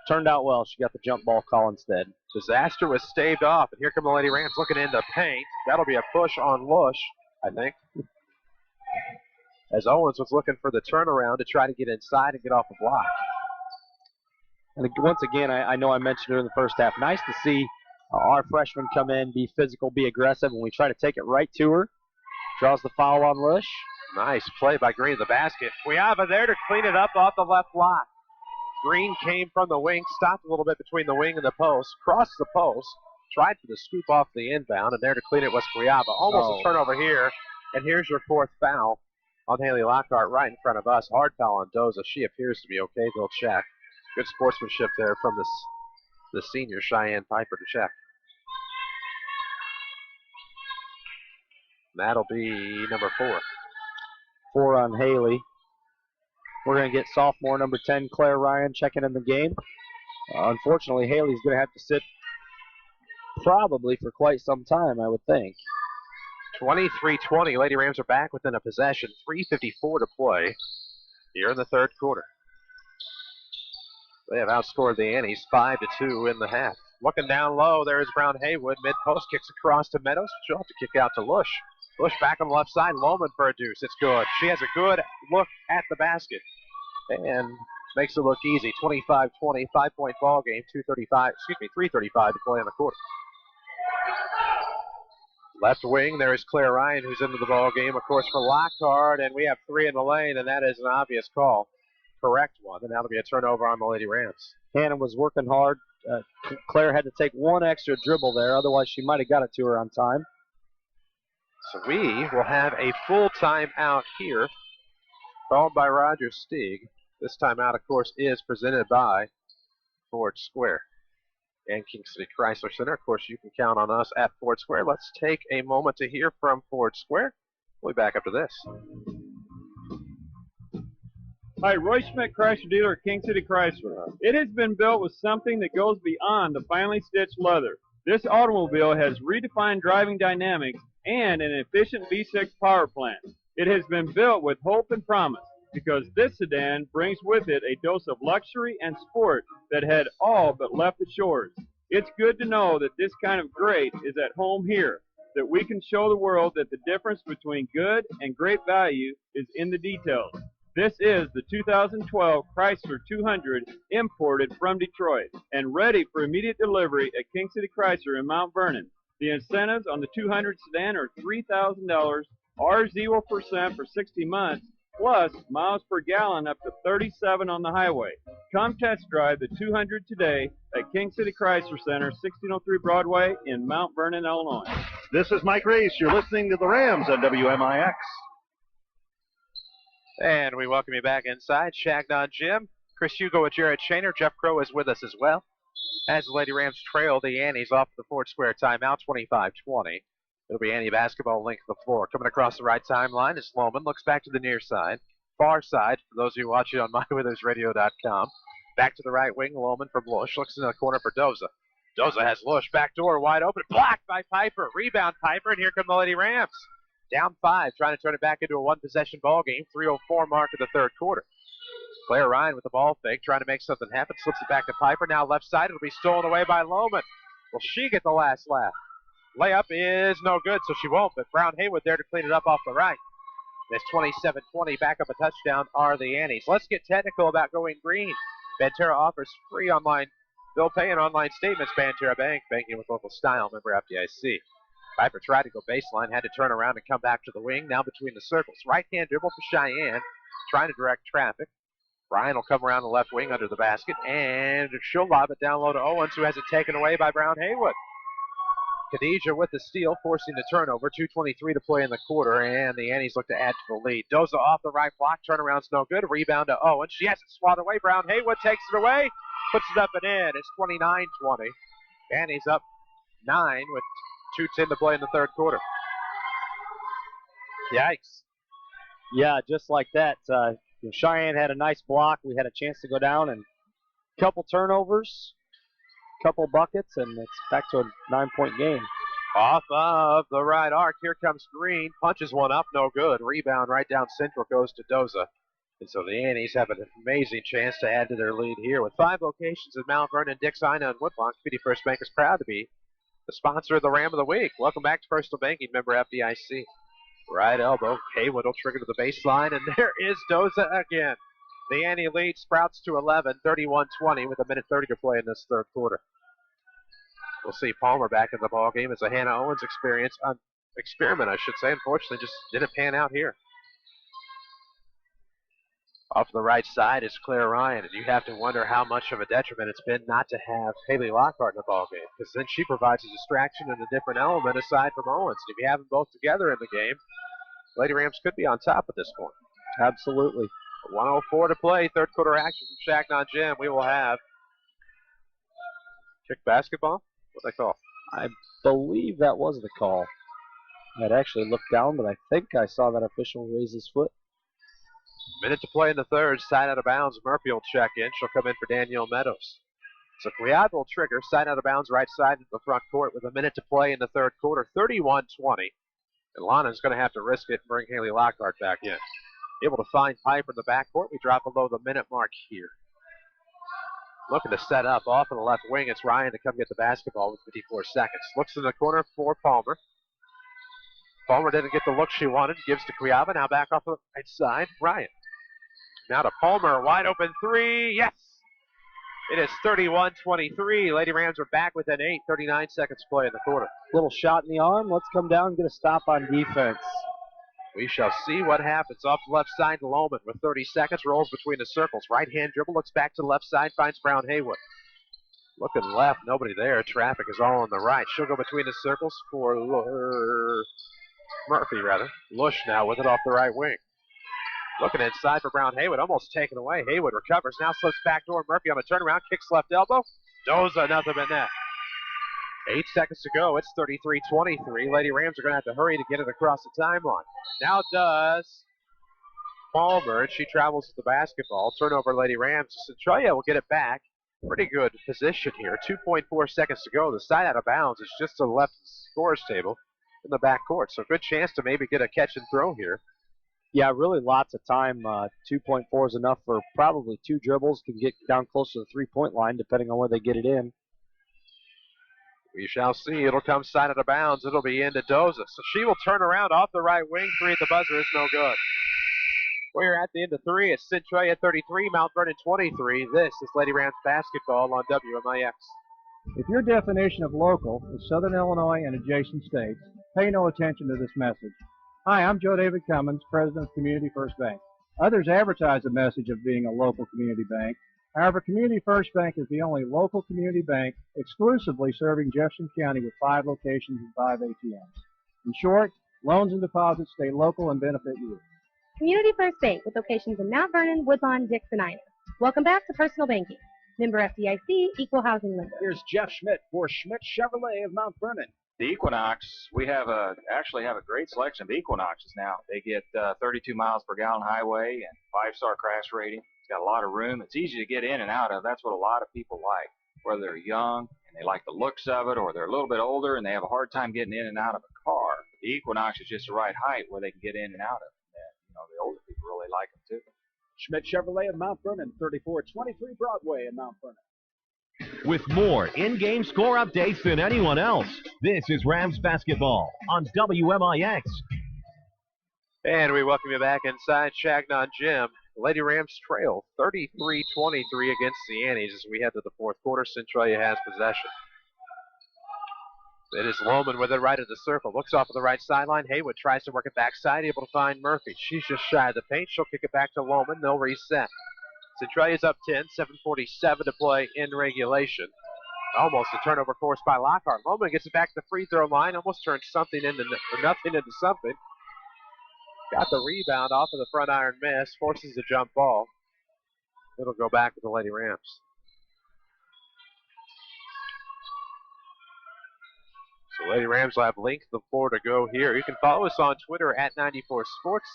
turned out well. She got the jump ball call instead. Disaster was staved off, and here come the Lady Rams looking into paint. That'll be a push on Lush, I think. As Owens was looking for the turnaround to try to get inside and get off the block. And once again, I know I mentioned her in the first half. Nice to see our freshmen come in, be physical, be aggressive, and we try to take it right to her. Draws the foul on Lush. Nice play by Green in the basket. Cuiava there to clean it up off the left block. Green came from the wing, stopped a little bit between the wing and the post, crossed the post, tried for the scoop off the inbound, and there to clean it was Cuiava. Almost a turnover here, and here's your 4th foul on Haley Lockhart right in front of us. Hard foul on Doza. She appears to be okay. They'll check. Good sportsmanship there from the senior Cheyenne Piper to check. That'll be number 4. 4 on Haley. We're going to get sophomore number 10, Claire Ryan, checking in the game. Unfortunately, Haley's going to have to sit probably for quite some time, I would think. 23-20. Lady Rams are back within a possession. 3:54 to play here in the third quarter. They have outscored the Annies 5-2 in the half. Looking down low, there is Brown Haywood. Mid-post kicks across to Meadows. She'll have to kick out to Lush. Lush back on the left side. Loman for a deuce. It's good. She has a good look at the basket and makes it look easy. 25-20, 5-point ball game. 3:35 to play in the quarter. Left wing, there is Claire Ryan, who's into the ball game, of course, for Lockhart, and we have 3 in the lane, and that is an obvious call. Correct one, and that'll be a turnover on the Lady Rams. Hannah was working hard. Claire had to take 1 extra dribble there, otherwise she might have got it to her on time. So we will have a full timeout here, called by Roger Stieg. This timeout, of course, is presented by Ford Square and King City Chrysler Center. Of course, you can count on us at Ford Square. Let's take a moment to hear from Ford Square. We'll be back after this. Hi, Roy Schmidt Chrysler dealer at King City Chrysler. It has been built with something that goes beyond the finely stitched leather. This automobile has redefined driving dynamics and an efficient V6 power plant. It has been built with hope and promise because this sedan brings with it a dose of luxury and sport that had all but left the shores. It's good to know that this kind of great is at home here, that we can show the world that the difference between good and great value is in the details. This is the 2012 Chrysler 200 imported from Detroit and ready for immediate delivery at King City Chrysler in Mount Vernon. The incentives on the 200 sedan are $3,000, or 0% for 60 months, plus miles per gallon up to 37 on the highway. Come test drive the 200 today at King City Chrysler Center, 1603 Broadway in Mount Vernon, Illinois. This is Mike Race. You're listening to the Rams on WMIX. And we welcome you back inside Changnon Gym. Chris Hugo and Jared Shaner. Jeff Crow is with us as well. As the Lady Rams trail the Annies off the Ford Square timeout, 25-20. It'll be Annie basketball length of the floor. Coming across the right timeline is Sloman. Looks back to the near side. Far side, for those of you watching on MyWithersRadio.com. Back to the right wing, Lohman from Lush. Looks into the corner for Doza. Doza has Lush. Back door wide open. Blocked by Piper. Rebound Piper, and here come the Lady Rams. Down 5, trying to turn it back into a one-possession ball game. 3:04 mark of the third quarter. Claire Ryan with the ball fake, trying to make something happen. Slips it back to Piper. Now left side. It'll be stolen away by Lohman. Will she get the last laugh? Layup is no good, so she won't, but Brown Haywood there to clean it up off the right. It's 27-20. Back up a touchdown are the Annies. Let's get technical about going green. Banterra offers free online bill pay and online statements. Banterra Bank, banking with local style. Member FDIC. Piper tried to go baseline, had to turn around and come back to the wing. Now between the circles. Right-hand dribble for Cheyenne, trying to direct traffic. Ryan will come around the left wing under the basket, and she'll lob it down low to Owens, who has it taken away by Brown Haywood. Khadija with the steal, forcing the turnover. 2:23 to play in the quarter, and the Annies look to add to the lead. Doza off the right block, turnaround's no good. Rebound to Owens. She has it swatted away. Brown Haywood takes it away, puts it up and in. It's 29-20. Annies up 9 with 2:10 to play in the third quarter. Yikes. Yeah, just like that. Cheyenne had a nice block. We had a chance to go down, and a couple turnovers, couple buckets, and it's back to a 9-point game. Off of the right arc, here comes Green. Punches one up, no good. Rebound right down central goes to Doza. And so the Annies have an amazing chance to add to their lead here. With 5 locations in Mount Vernon, Dix, Ina, and Woodlawn, Community First Bank is proud to be the sponsor of the Ram of the Week. Welcome back to Personal Banking, member FDIC. Right elbow. Haywood will trigger to the baseline, and there is Doza again. The Annie lead sprouts to 11, 31-20 with 1:30 to play in this third quarter. We'll see Palmer back in the ball game as a Hannah Owens experiment, I should say. Unfortunately, just didn't pan out here. Off the right side is Claire Ryan, and you have to wonder how much of a detriment it's been not to have Haley Lockhart in the ball game, because then she provides a distraction and a different element aside from Owens. If you have them both together in the game, Lady Rams could be on top at this point. Absolutely. 1:04 to play, third quarter action from Changnon Gym. We will have kick basketball. What they call? I believe that was the call. I'd actually looked down, but I think I saw that official raise his foot. Minute to play in the third. Side out of bounds. Murphy will check in. She'll come in for Danielle Meadows. So Quiad will trigger. Side out of bounds, right side into the front court with 1 minute to play in the third quarter. 31-20. And Lana's going to have to risk it and bring Haley Lockhart back in. Able to find Piper in the backcourt. We drop below the minute mark here. Looking to set up off on the left wing. It's Ryan to come get the basketball with 54 seconds. Looks in the corner for Palmer. Palmer didn't get the look she wanted. Gives to Quiaba. Now back off the right side. Ryan. Now to Palmer. Wide open 3. Yes! It is 31-23. Lady Rams are back within 8. 39 seconds to play in the quarter. Little shot in the arm. Let's come down and get a stop on defense. We shall see what happens. Off the left side to Lohman with 30 seconds. Rolls between the circles. Right-hand dribble. Looks back to the left side. Finds Brown Haywood. Looking left. Nobody there. Traffic is all on the right. She'll go between the circles for Murphy, rather. Lush now with it off the right wing. Looking inside for Brown Haywood. Almost taken away. Haywood recovers. Now slips backdoor. Murphy on the turnaround. Kicks left elbow. Doza, nothing but net. 8 seconds to go. It's 33-23. Lady Rams are going to have to hurry to get it across the timeline. Now does Palmer, and she travels with the basketball. Turnover, Lady Rams. Centralia will get it back. Pretty good position here. 2.4 seconds to go. The side out of bounds is just to the left of the scores table in the backcourt. So good chance to maybe get a catch and throw here. Yeah, really lots of time. 2.4 is enough for probably 2 dribbles. Can get down close to the three-point line depending on where they get it in. We shall see. It'll come side out of bounds. It'll be into Doza. So she will turn around off the right wing. 3 at the buzzer is no good. We're at the end of 3. It's Centralia 33, Mount Vernon 23. This is Lady Rams basketball on WMIX. If your definition of local is Southern Illinois and adjacent states, pay no attention to this message. Hi, I'm Joe David Cummins, President of Community First Bank. Others advertise the message of being a local community bank. However, Community First Bank is the only local community bank exclusively serving Jefferson County with 5 locations and 5 ATMs. In short, loans and deposits stay local and benefit you. Community First Bank with locations in Mount Vernon, Woodlawn, Dix, and Ina. Welcome back to Personal Banking. Member FDIC, Equal Housing Lender. Here's Jeff Schmidt for Schmidt Chevrolet of Mount Vernon. The Equinox, we have actually have a great selection of Equinoxes now. They get 32 miles per gallon highway and 5-star crash rating. It's got a lot of room. It's easy to get in and out of. That's what a lot of people like, whether they're young and they like the looks of it, or they're a little bit older and they have a hard time getting in and out of a car. The Equinox is just the right height where they can get in and out of it. And, you know, the older people really like them too. Schmidt Chevrolet of Mount Vernon, 3423 Broadway in Mount Vernon. With more in-game score updates than anyone else, this is Rams Basketball on WMIX. And we welcome you back inside Changnon Gym. Lady Rams trail 33-23 against the Annies as we head to the fourth quarter. Centralia has possession. It is Lohman with it right at the circle. Looks off of the right sideline. Haywood tries to work it backside, able to find Murphy. She's just shy of the paint. She'll kick it back to Lohman. They'll reset. Centralia's up 10, 7:47 to play in regulation. Almost a turnover forced by Lockhart. Lohman gets it back to the free throw line. Almost turned nothing into something. Got the rebound off of the front iron miss. Forces a jump ball. It'll go back to the Lady Rams. So Lady Rams will have length of floor to go here. You can follow us on Twitter at 94sports.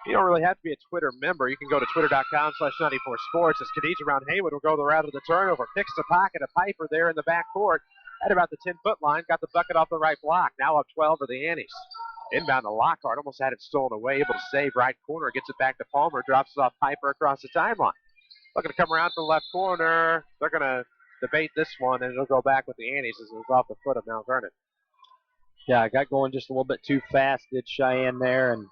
You don't really have to be a Twitter member. You can go to twitter.com/94sports. As Khadijah Brown Haywood will go the route of the turnover. Picks the pocket of Piper there in the backcourt at about the 10-foot line. Got the bucket off the right block. Now up 12 for the Annies. Inbound to Lockhart. Almost had it stolen away. Able to save right corner. Gets it back to Palmer. Drops it off Piper across the timeline. Looking to come around to the left corner. They're going to debate this one, and it'll go back with the Annies as it was off the foot of Mount Vernon. Yeah, I got going just a little bit too fast, did Cheyenne there, and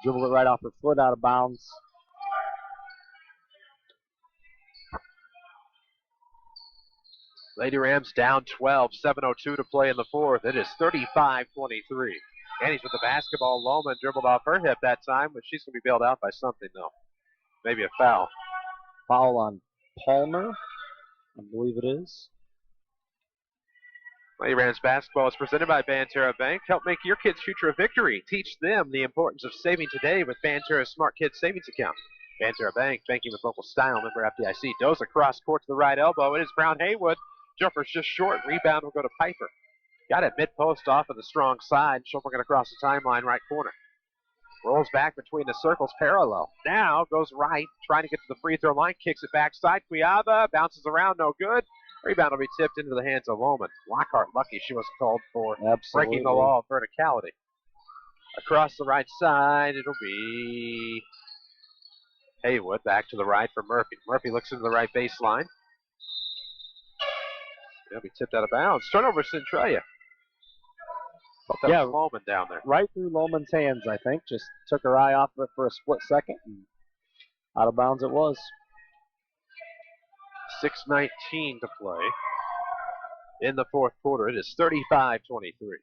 dribbled it right off her foot out of bounds. Lady Rams down 12, 7:02 to play in the fourth. It is 35-23. Annies with the basketball. Lohman dribbled off her hip that time, but she's going to be bailed out by something, though. Maybe a foul. Foul on Palmer, I believe it is. Lady Rams basketball is presented by Banterra Bank. Help make your kids' future a victory. Teach them the importance of saving today with Banterra's Smart Kids Savings Account. Banterra Bank, banking with local style. Member FDIC. Doza cross court to the right elbow. It is Brown Haywood. Jumper's just short. Rebound will go to Piper. Got it mid-post off of the strong side. She'll bring it across the timeline right corner. Rolls back between the circles parallel. Now goes right, trying to get to the free throw line. Kicks it backside. Cuiaba bounces around, no good. Rebound will be tipped into the hands of Lohman. Lockhart lucky she wasn't called for breaking the law of verticality. Across the right side, it'll be Haywood. Back to the right for Murphy. Murphy looks into the right baseline. It'll be tipped out of bounds. Turnover Centralia. Thought that was Lohman down there. Right through Lohman's hands, I think. Just took her eye off of it for a split second, and out of bounds it was. 6:19 to play in the fourth quarter. It is 35-23.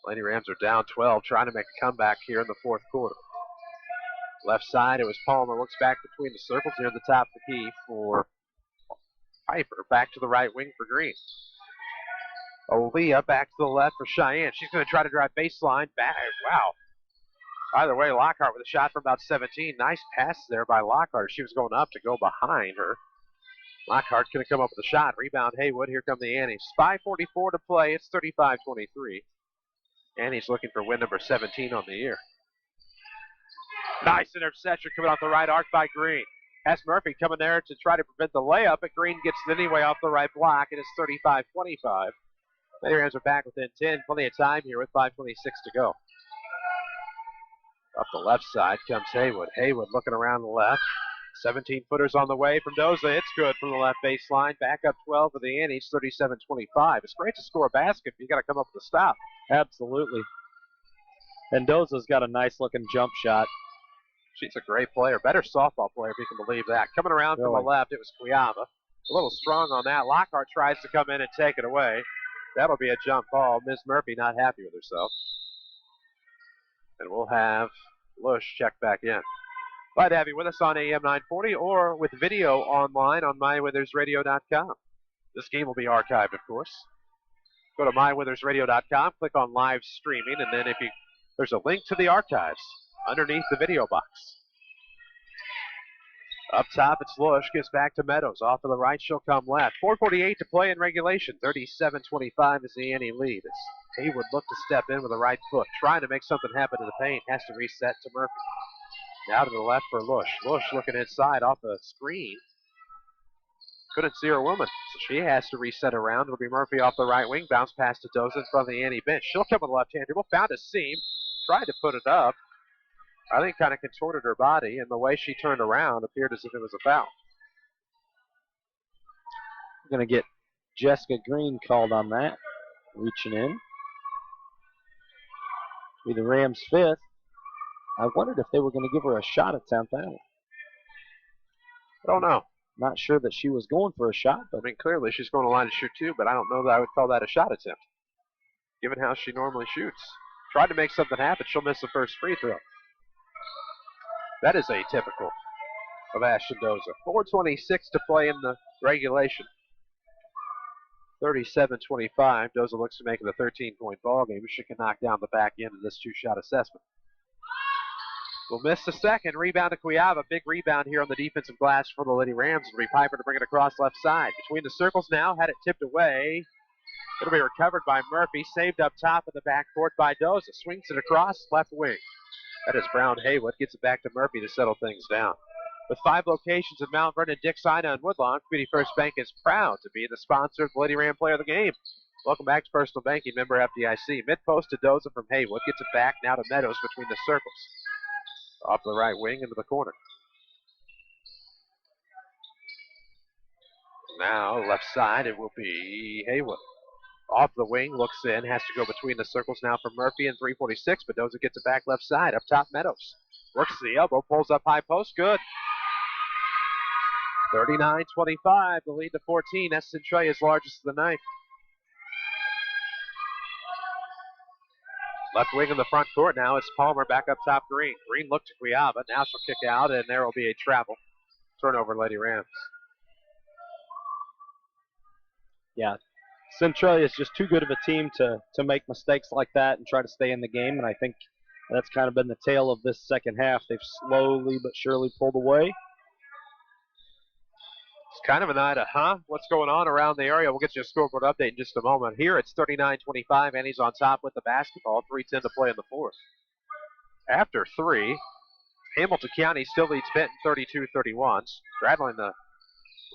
Lady Rams are down 12, trying to make a comeback here in the fourth quarter. Left side, it was Palmer. Looks back between the circles near the top of the key for Piper. Back to the right wing for Green. Aaliyah back to the left for Cheyenne. She's going to try to drive baseline. Back. Wow. Either way, Lockhart with a shot from about 17. Nice pass there by Lockhart. She was going up to go behind her. Lockhart going to come up with a shot. Rebound Haywood. Here come the Annies. 5:44 to play. It's 35-23. Annies looking for win number 17 on the year. Nice interception coming off the right arc by Green. Has Murphy coming there to try to prevent the layup, but Green gets it anyway off the right block. It is 35-25. Lady Rams are back within 10. Plenty of time here with 5:26 to go. Up the left side comes Haywood. Haywood looking around the left. 17-footers on the way from Doza. It's good from the left baseline. Back up 12 for the Annies, 37-25. It's great to score a basket, but you got to come up with a stop. Absolutely. And Doza's got a nice-looking jump shot. She's a great player. Better softball player, if you can believe that. Coming around from the left, it was Cuiaba. A little strong on that. Lockhart tries to come in and take it away. That'll be a jump ball. Ms. Murphy not happy with herself. And we'll have Lush check back in. Glad to have you with us on AM 940 or with video online on mywithersradio.com. This game will be archived, of course. Go to mywithersradio.com, click on live streaming, and then there's a link to the archives underneath the video box. Up top, it's Lush. Gives back to Meadows. Off to the right, she'll come left. 4:48 to play in regulation. 37-25 is the Annie lead. As Haywood looked to step in with the right foot, trying to make something happen to the paint. Has to reset to Murphy. Now to the left for Lush. Lush looking inside off the screen. Couldn't see her woman, so she has to reset around. It'll be Murphy off the right wing. Bounce pass to Doza in front of the Annie bench. She'll come with a left hand dribble. Found a seam. Tried to put it up. I think kind of contorted her body, and the way she turned around appeared as if it was a foul. We're going to get Jessica Green called on that. Reaching in. Be the Rams' fifth. I wondered if they were going to give her a shot attempt. I don't know. Not sure that she was going for a shot. But I mean, clearly she's going to line to shoot too, but I don't know that I would call that a shot attempt, given how she normally shoots. Tried to make something happen. She'll miss the first free throw. That is atypical of Ashton Doza. 4:26 to play in the regulation. 37-25. Doza looks to make it a 13-point ball game. She can knock down the back end of this two-shot assessment. Will miss the second. Rebound to Cuiava. Big rebound here on the defensive glass for the Lady Rams. It'll be Piper to bring it across left side. Between the circles now. Had it tipped away. It'll be recovered by Murphy. Saved up top in the backcourt by Doza. Swings it across left wing. That is Brown Haywood. Gets it back to Murphy to settle things down. With 5 locations in Mount Vernon, Dix, Ina, and Woodlawn, Community First Bank is proud to be the sponsor of the Lady Ram Player of the Game. Welcome back to Personal Banking, member FDIC. Mid-post to Doza from Haywood. Gets it back now to Meadows between the circles. Off the right wing into the corner. Now, left side, it will be Haywood. Off the wing, looks in, has to go between the circles now for Murphy in 3:46, but Doza gets it back left side. Up top, Meadows. Works the elbow, pulls up high post, good. 39-25, the lead to 14. That's Centralia's largest of the night. Left wing in the front court now. It's Palmer back up top, Green. Green looked to Cuiava. Now she'll kick out, and there will be a travel. Turnover, Lady Rams. Yeah, Centralia is just too good of a team to make mistakes like that and try to stay in the game, and I think that's kind of been the tale of this second half. They've slowly but surely pulled away. It's kind of a night of, what's going on around the area? We'll get you a scoreboard update in just a moment. Here it's 39-25. Annie's on top with the basketball. 3:10 to play in the fourth. After 3, Hamilton County still leads Benton 32-31. Straddling the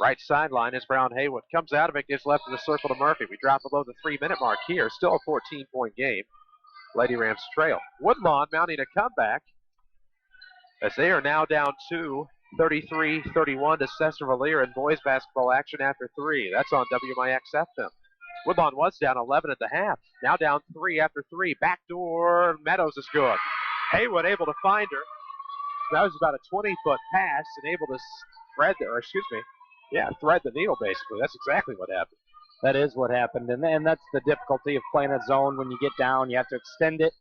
right sideline is Brown Haywood. Comes out of it, gives left of the circle to Murphy. We drop below the 3-minute mark here. Still a 14-point game. Lady Rams trail. Woodlawn mounting a comeback as they are now down 2. 33-31 to Cesar Valier in boys basketball action after 3. That's on WMIX FM. Woodlawn was down 11 at the half. Now down 3 after 3. Backdoor Meadows is good. Haywood able to find her. That was about a 20-foot pass and able to thread the needle basically. That's exactly what happened. That is what happened, and that's the difficulty of playing a zone. When you get down, you have to extend it.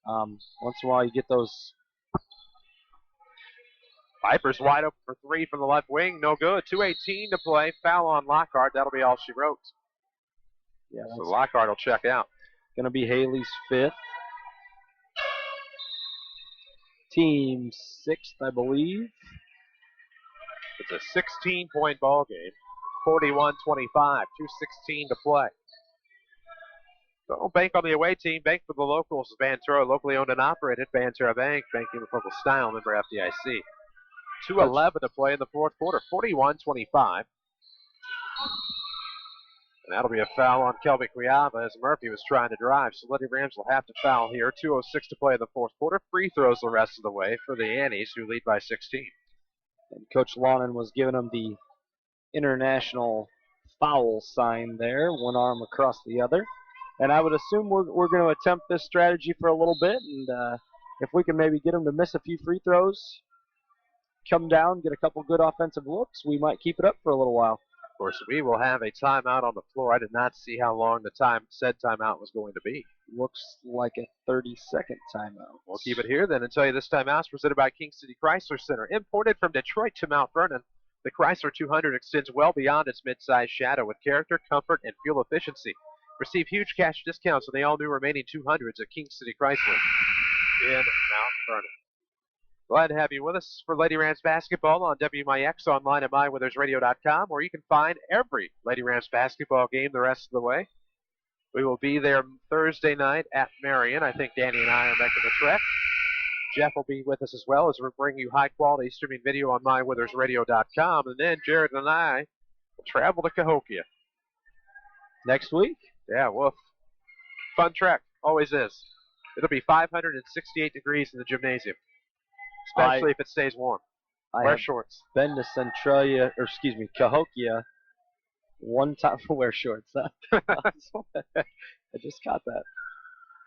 Once in a while, you get those. Piper's wide open for 3 from the left wing. No good. 2:18 to play. Foul on Lockhart. That'll be all she wrote. Yeah, so Lockhart will check out. Going to be Haley's 5th. Team 6th, I believe. It's a 16-point ball game. 41-25. 2:16 to play. So don't bank on the away team. Bank for the locals. Ventura, locally owned and operated. Ventura Bank, banking with local style. Member FDIC. 2:11 to play in the fourth quarter. 41-25. And that'll be a foul on Kelby Cuiava as Murphy was trying to drive. So Lady Rams will have to foul here. 2:06 to play in the fourth quarter. Free throws the rest of the way for the Annies, who lead by 16. And Coach Lawnon was giving them the international foul sign there. One arm across the other. And I would assume we're going to attempt this strategy for a little bit. And if we can maybe get them to miss a few free throws, come down, get a couple good offensive looks, we might keep it up for a little while. Of course, we will have a timeout on the floor. I did not see how long the said timeout was going to be. Looks like a 30-second timeout. We'll keep it here then and tell you this timeout is presented by King City Chrysler Center. Imported from Detroit to Mount Vernon, the Chrysler 200 extends well beyond its mid-size shadow with character, comfort, and fuel efficiency. Receive huge cash discounts on the all-new remaining 200s at King City Chrysler in Mount Vernon. Glad to have you with us for Lady Rams basketball on WMIX, online at mywithersradio.com, where you can find every Lady Rams basketball game the rest of the way. We will be there Thursday night at Marion. I think Danny and I are making the trek. Jeff will be with us as well as we bring you high-quality streaming video on mywithersradio.com. And then Jared and I will travel to Cahokia. Next week? Yeah, woof. Fun trek. Always is. It'll be 568 degrees in the gymnasium, especially if it stays warm. Wear shorts. Been to Centralia, or excuse me, Cahokia one time. Wear shorts. Huh? I just caught that.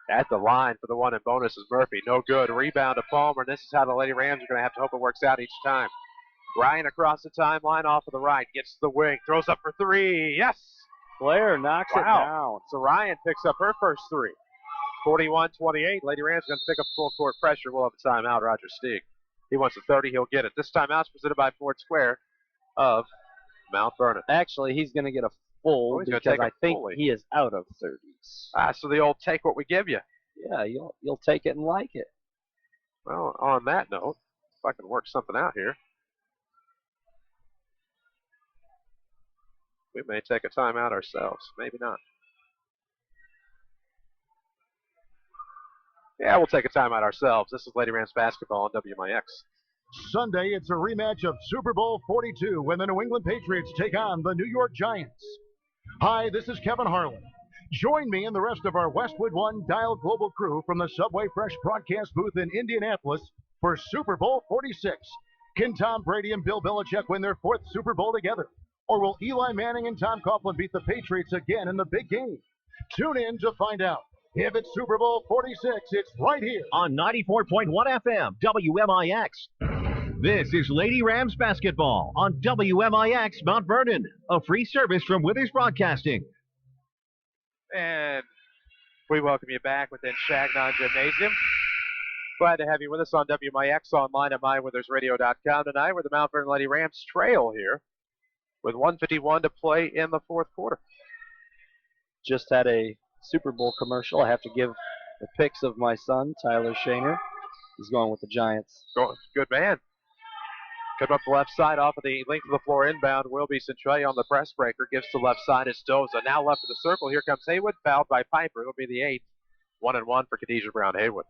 At the line for the one in bonus is Murphy. No good. Rebound to Palmer. And this is how the Lady Rams are going to have to hope it works out each time. Ryan across the timeline off of the right. Gets to the wing. Throws up for three. Yes! Blair knocks it down. So Ryan picks up her first three. 41-28. Lady Rams going to pick up full court pressure. We'll have a timeout. Roger Stieg. He wants a 30. He'll get it. This timeout's presented by Ford Square of Mount Vernon. Actually, he's going to get a full because I think he is out of 30s. So the old take what we give you. Yeah, you'll take it and like it. Well, on that note, if I can work something out here, we may take a timeout ourselves. Maybe not. Yeah, we'll take a timeout ourselves. This is Lady Rams Basketball on WMIX. Sunday, it's a rematch of Super Bowl 42 when the New England Patriots take on the New York Giants. Hi, this is Kevin Harlan. Join me and the rest of our Westwood One Dial Global crew from the Subway Fresh broadcast booth in Indianapolis for Super Bowl 46. Can Tom Brady and Bill Belichick win their fourth Super Bowl together? Or will Eli Manning and Tom Coughlin beat the Patriots again in the big game? Tune in to find out. If it's Super Bowl 46, it's right here on 94.1 FM, WMIX. This is Lady Rams Basketball on WMIX Mount Vernon, a free service from Withers Broadcasting. And we welcome you back within Changnon Gymnasium. Glad to have you with us on WMIX online at mywithersradio.com tonight, where the Mount Vernon Lady Rams trail here with 1:51 to play in the fourth quarter. Just had a Super Bowl commercial. I have to give the picks of my son, Tyler Shaner. He's going with the Giants. Good man. Come up the left side off of the length of the floor inbound will be Centralia on the press breaker. Gives to left side is Doza. Now left of the circle. Here comes Haywood. Fouled by Piper. It'll be the 8th. 1-1 for Khadijah Brown Haywood.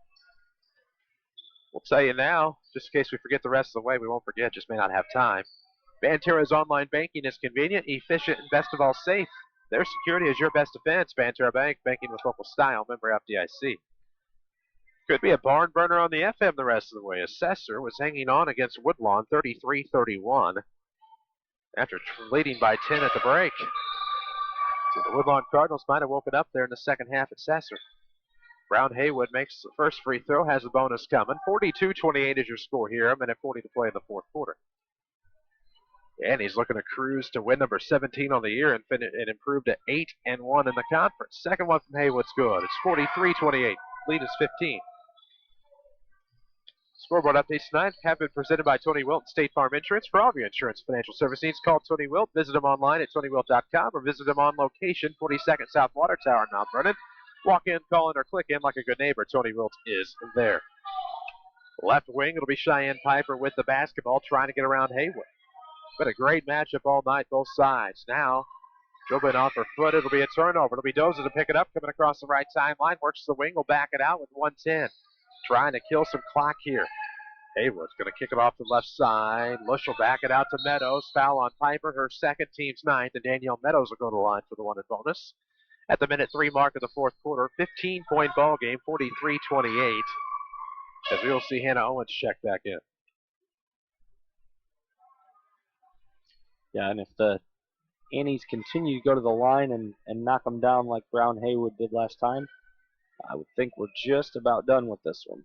We'll tell you now, just in case we forget the rest of the way, we won't forget, just may not have time. Banterra's online banking is convenient, efficient, and best of all safe. Their security is your best defense. Banterra Bank, banking with local style, member FDIC. Could be a barn burner on the FM the rest of the way. Assessor was hanging on against Woodlawn 33-31 after leading by 10 at the break. So the Woodlawn Cardinals might have woken up there in the second half at Assessor. Brown Haywood makes the first free throw, has a bonus coming. 42-28 is your score here. A minute 40 to play in the fourth quarter. And he's looking to cruise to win number 17 on the year and improve to 8-1 in the conference. Second one from Haywood's good. It's 43-28. Lead is 15. Scoreboard updates tonight have been presented by Tony Wilt and State Farm Insurance. For all of your insurance financial service needs, call Tony Wilt. Visit him online at TonyWilt.com or visit him on location, 42nd South Water Tower in Mount Vernon. Walk in, call in, or click in like a good neighbor. Tony Wilt is there. Left wing, it'll be Cheyenne Piper with the basketball, trying to get around Haywood. Been a great matchup all night, both sides. Now, dribbling off her foot, it'll be a turnover. It'll be Doza to pick it up, coming across the right timeline. Works the wing, will back it out with 1:10. Trying to kill some clock here. Haywood's going to kick it off the left side. Lush will back it out to Meadows. Foul on Piper, her second, team's 9th, and Danielle Meadows will go to the line for the one in bonus. At the minute 3 mark of the fourth quarter, 15-point ball game, 43-28. As we'll see Hannah Owens check back in. Yeah, and if the Annies continue to go to the line and knock them down like Brown Haywood did last time, I would think we're just about done with this one.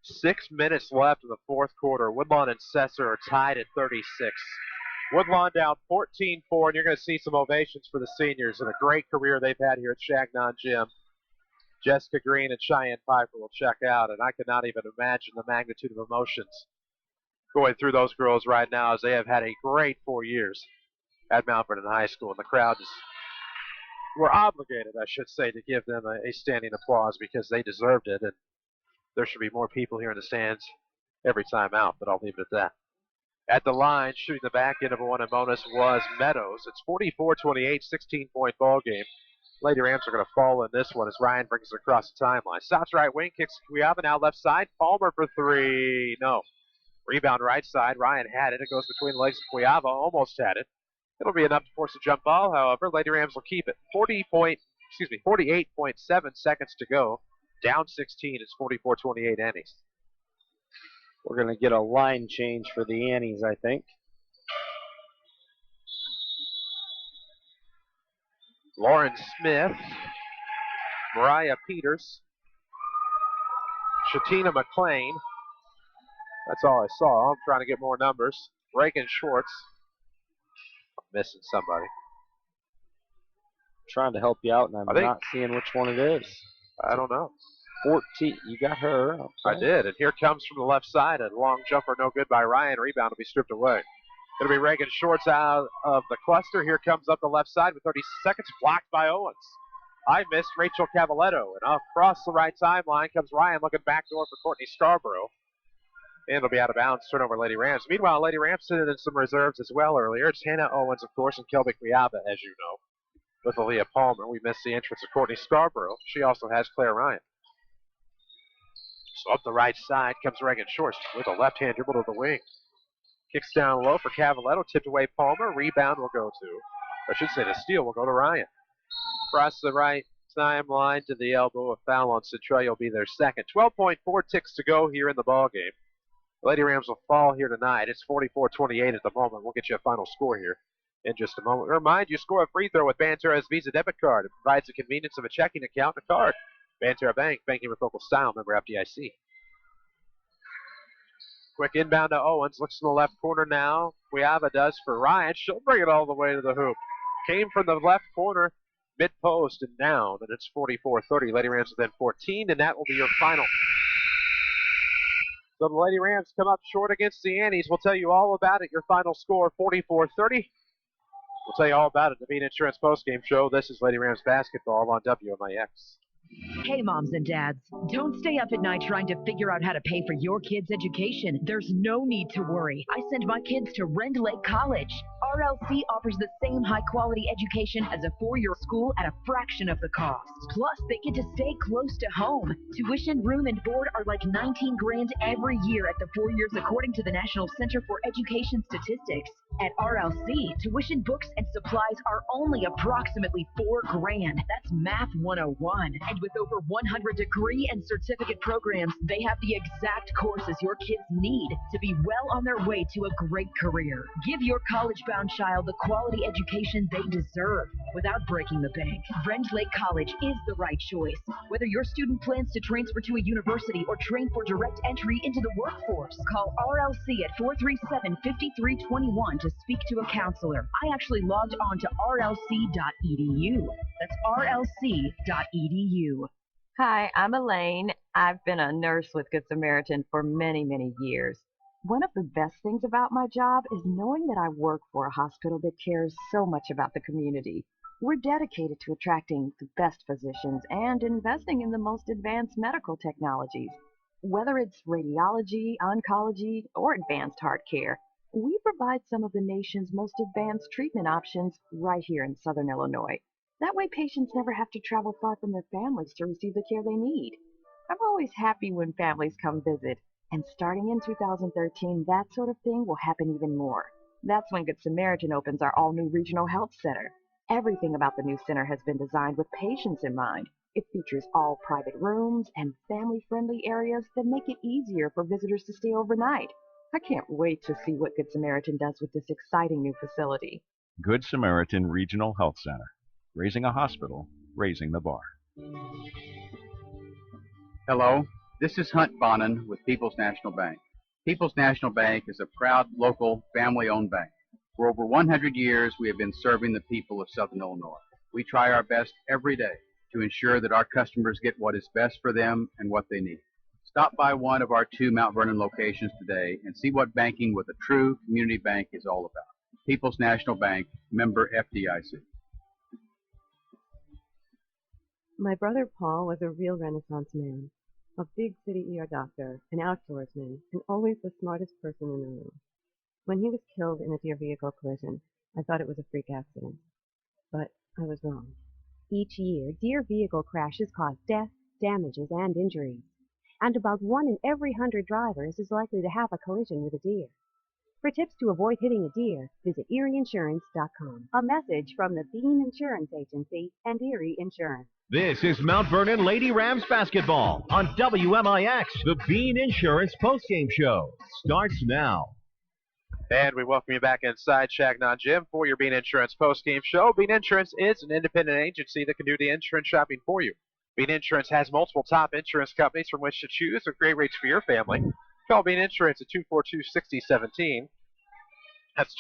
6 minutes left in the fourth quarter. Woodlawn and Sesser are tied at 36. Woodlawn down 14-4, and you're going to see some ovations for the seniors and a great career they've had here at Changnon Gym. Jessica Green and Cheyenne Piper will check out, and I could not even imagine the magnitude of emotions going through those girls right now, as they have had a great 4 years at Mount Vernon High School, and the crowd were obligated, I should say, to give them a standing applause because they deserved it, and there should be more people here in the stands every time out, but I'll leave it at that. At the line, shooting the back end of a one and bonus was Meadows. It's 44-28, 16-point ball game. Lady Rams are going to fall in this one as Ryan brings it across the timeline. Stops right wing, kicks Cuiava, now left side. Palmer for three. No. Rebound right side. Ryan had it. It goes between the legs of Cuiava. Almost had it. It'll be enough to force a jump ball, however. Lady Rams will keep it. 48.7 seconds to go. Down 16. It's 44-28 Annies. We're going to get a line change for the Annies, I think. Lauren Smith, Mariah Peters, Shatina McLean. That's all I saw. I'm trying to get more numbers. Reagan Schwartz. I'm missing somebody. Trying to help you out, and I'm not seeing which one it is. I don't know. 14. You got her. Okay. I did. And here comes from the left side. A long jumper, no good by Ryan. Rebound will be stripped away. It'll be Reagan Schwartz out of the cluster. Here comes up the left side with 30 seconds. Blocked by Owens. I missed Rachel Cavaletto. And across the right timeline comes Ryan looking backdoor for Courtney Scarborough. And it'll be out of bounds. Turnover, Lady Rams. Meanwhile, Lady Rams sitting in some reserves as well earlier. It's Hannah Owens, of course, and Kelby Cuiava, as you know. With Aaliyah Palmer, we missed the entrance of Courtney Scarborough. She also has Claire Ryan. So up the right side comes Reagan Schwartz with a left-hand dribble to the wing. Kicks down low for Cavaletto, tipped away Palmer. Rebound will go to, or I should say the steal will go to Ryan. Across the right timeline to the elbow. A foul on Centralia will be their second. 12.4 ticks to go here in the ball game. Lady Rams will fall here tonight. It's 44-28 at the moment. We'll get you a final score here in just a moment. Remind you, score a free throw with Banterra's Visa debit card. It provides the convenience of a checking account and a card. Banterra Bank, banking with local style, member FDIC. Quick inbound to Owens. Looks in the left corner now. Cuiava does for Ryan. She'll bring it all the way to the hoop. Came from the left corner, mid-post and down, and it's 44-30. Lady Rams within 14, and that will be your final. So the Lady Rams come up short against the Annies. We'll tell you all about it. Your final score, 44-30. We'll tell you all about it in the Bean Insurance postgame show. This is Lady Rams basketball on WMIX. Hey, moms and dads, don't stay up at night trying to figure out how to pay for your kids' education. There's no need to worry. I send my kids to Rend Lake College. RLC offers the same high-quality education as a four-year school at a fraction of the cost. Plus, they get to stay close to home. Tuition, room, and board are like $19 grand every year at the 4 years, according to the National Center for Education Statistics. At RLC, tuition, books, and supplies are only approximately $4 grand. That's Math 101. And with over 100 degree and certificate programs, they have the exact courses your kids need to be well on their way to a great career. Give your college-bound child the quality education they deserve without breaking the bank. Rend Lake College is the right choice. Whether your student plans to transfer to a university or train for direct entry into the workforce, call RLC at 437-5321 to speak to a counselor. I actually logged on to rlc.edu. That's rlc.edu. Hi, I'm Elaine. I've been a nurse with Good Samaritan for many, many years. One of the best things about my job is knowing that I work for a hospital that cares so much about the community. We're dedicated to attracting the best physicians and investing in the most advanced medical technologies. Whether it's radiology, oncology, or advanced heart care, we provide some of the nation's most advanced treatment options right here in Southern Illinois. That way patients never have to travel far from their families to receive the care they need. I'm always happy when families come visit, and starting in 2013, that sort of thing will happen even more. That's when Good Samaritan opens our all-new regional health center. Everything about the new center has been designed with patients in mind. It features all private rooms and family-friendly areas that make it easier for visitors to stay overnight. I can't wait to see what Good Samaritan does with this exciting new facility. Good Samaritan Regional Health Center. Raising a hospital, raising the bar. Hello, this is Hunt Bonin with People's National Bank. People's National Bank is a proud, local, family-owned bank. For over 100 years, we have been serving the people of Southern Illinois. We try our best every day to ensure that our customers get what is best for them and what they need. Stop by one of our 2 Mount Vernon locations today and see what banking with a true community bank is all about. People's National Bank, member FDIC. My brother Paul was a real Renaissance man, a big city ER doctor, an outdoorsman, and always the smartest person in the room. When he was killed in a deer vehicle collision, I thought it was a freak accident. But I was wrong. Each year, deer vehicle crashes cause death, damages, and injuries. And about 1 in every 100 drivers is likely to have a collision with a deer. For tips to avoid hitting a deer, visit EerieInsurance.com. A message from the Bean Insurance Agency and Erie Insurance. This is Mount Vernon Lady Rams Basketball on WMIX. The Bean Insurance postgame show starts now. And we welcome you back inside Changnon Gym for your Bean Insurance postgame show. Bean Insurance is an independent agency that can do the insurance shopping for you. Bean Insurance has multiple top insurance companies from which to choose with great rates for your family. Call Bean Insurance at 242-6017. That's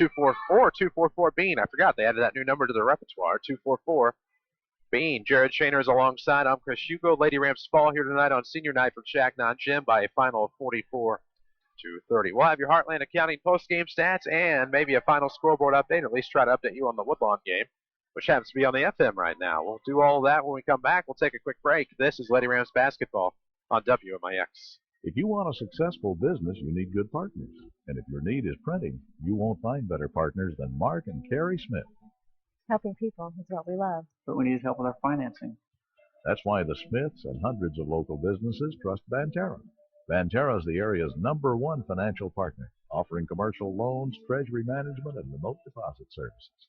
244-244-BEAN. I forgot they added that new number to the repertoire, 244-BEAN. Jared Shaner is alongside. I'm Chris Hugo. Lady Rams fall here tonight on senior night from Changnon Gym by a final of 44-30. We'll have your Heartland Accounting post-game stats and maybe a final scoreboard update, or at least try to update you on the Woodlawn game, which happens to be on the FM right now. We'll do all of that when we come back. We'll take a quick break. This is Lady Rams Basketball on WMIX. If you want a successful business, you need good partners. And if your need is printing, you won't find better partners than Mark and Carrie Smith. Helping people is what we love. But we need help with our financing. That's why the Smiths and hundreds of local businesses trust Banterra. Banterra is the area's #1 financial partner, offering commercial loans, treasury management, and remote deposit services.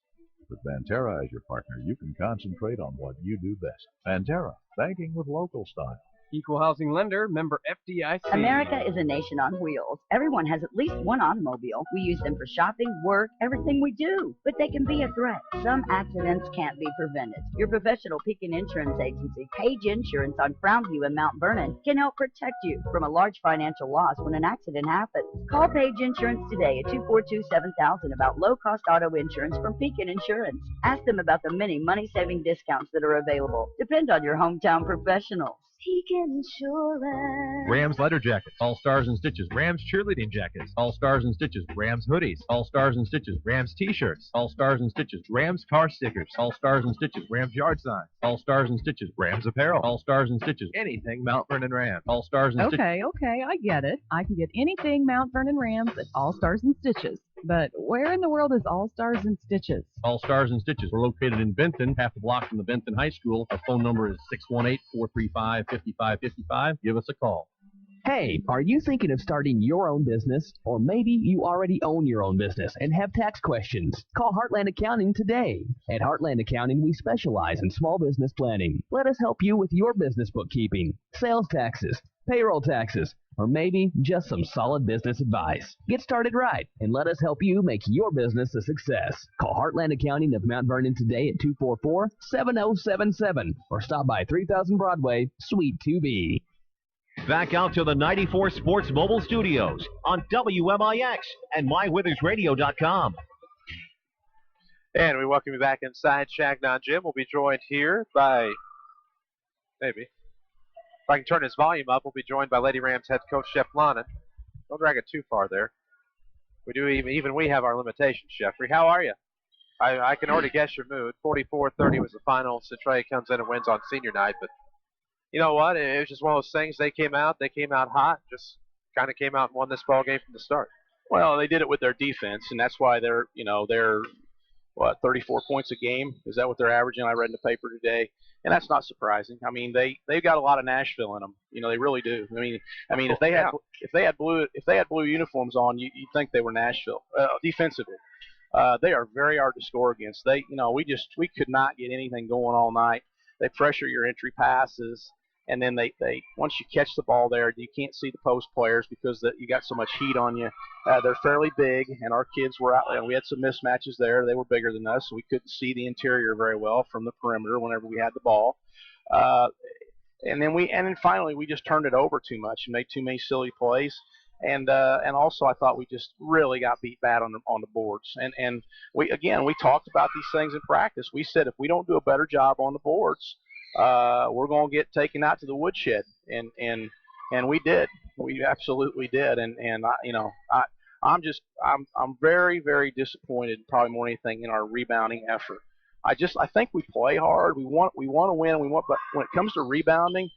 With Banterra as your partner, you can concentrate on what you do best. Banterra, banking with local style. Equal housing lender, member FDIC. America is a nation on wheels. Everyone has at least one automobile. We use them for shopping, work, everything we do. But they can be a threat. Some accidents can't be prevented. Your professional Pekin Insurance Agency, Page Insurance on Frownview and Mount Vernon, can help protect you from a large financial loss when an accident happens. Call Page Insurance today at 242-7000 about low-cost auto insurance from Pekin Insurance. Ask them about the many money-saving discounts that are available. Depend on your hometown professionals. Pekin Insurance. Rams letter jackets, All Stars and Stitches, Rams cheerleading jackets, All Stars and Stitches, Rams hoodies, All Stars and Stitches, Rams t-shirts, All Stars and Stitches, Rams car stickers, All Stars and Stitches, Rams yard signs, All Stars and Stitches, Rams apparel, All Stars and Stitches, anything Mount Vernon Rams, All Stars and Stitches. Okay, I get it. I can get anything Mount Vernon Rams at All Stars and Stitches. But where in the world is All Stars and Stitches? All Stars and Stitches. We're located in Benton, half a block from the Benton High School. Our phone number is 618-435-5555. Give us a call. Hey, are you thinking of starting your own business? Or maybe you already own your own business and have tax questions? Call Heartland Accounting today. At Heartland Accounting, we specialize in small business planning. Let us help you with your business bookkeeping, sales taxes, payroll taxes, or maybe just some solid business advice. Get started right and let us help you make your business a success. Call Heartland Accounting of Mount Vernon today at 244-7077 or stop by 3000 Broadway, Suite 2B. Back out to the 94 Sports Mobile Studios on WMIX and MyWithersRadio.com. And we welcome you back inside Changnon Gym. We'll be joined here by, maybe, if I can turn his volume up, we'll be joined by Lady Rams head coach Chef Lonan. Don't drag it too far there. We do even we have our limitations, Jeffrey. How are you? I can already guess your mood. 44-30 was the final. Centralia comes in and wins on senior night, but you know what? It was just one of those things. They came out hot, just kind of came out and won this ball game from the start. Well, they did it with their defense, and that's why they're 34 points a game. Is that what they're averaging? I read in the paper today, and that's not surprising. I mean, they've got a lot of Nashville in them. They really do. I mean, if they had blue uniforms on, you'd think they were Nashville defensively. They are very hard to score against. We could not get anything going all night. They pressure your entry passes. And then they once you catch the ball there, you can't see the post players because you got so much heat on you. They're fairly big, and our kids were out there. We had some mismatches there. They were bigger than us, so we couldn't see the interior very well from the perimeter whenever we had the ball. And then finally we just turned it over too much and made too many silly plays. And also I thought we just really got beat bad on the boards. And we talked about these things in practice. We said if we don't do a better job on the boards, we're going to get taken out to the woodshed, and we did. We absolutely did. I'm very, very disappointed, probably more than anything, in our rebounding effort. I think we play hard. We want to win. But when it comes to rebounding,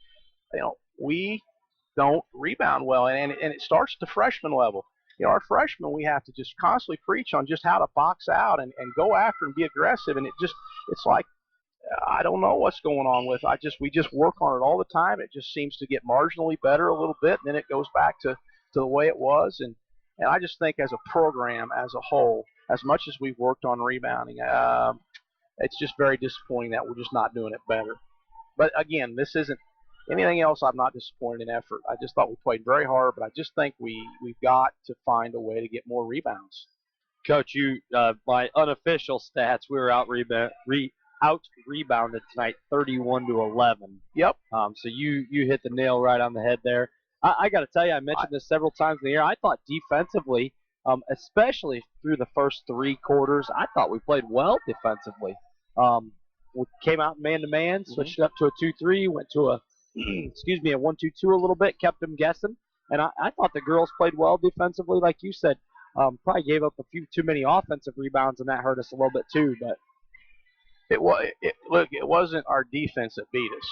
we don't rebound well, and it starts at the freshman level. Our freshmen, we have to just constantly preach on just how to box out and go after and be aggressive, and it's like I don't know what's going on with. We just work on it all the time. It just seems to get marginally better a little bit, and then it goes back to the way it was. And I just think as a program, as a whole, as much as we've worked on rebounding, it's just very disappointing that we're just not doing it better. But again, this isn't anything else. I'm not disappointed in effort. I just thought we played very hard, but I just think we've got to find a way to get more rebounds. Coach, my unofficial stats, we were out rebounded tonight, 31-11. Yep. So you hit the nail right on the head there. I got to tell you, I mentioned this several times in the year. I thought defensively, especially through the first 3 quarters, I thought we played well defensively. We came out man-to-man, switched it up to a 2-3, went to a 1-2-2 a little bit, kept them guessing. And I thought the girls played well defensively, like you said. Probably gave up a few too many offensive rebounds, and that hurt us a little bit too. But it wasn't our defense that beat us.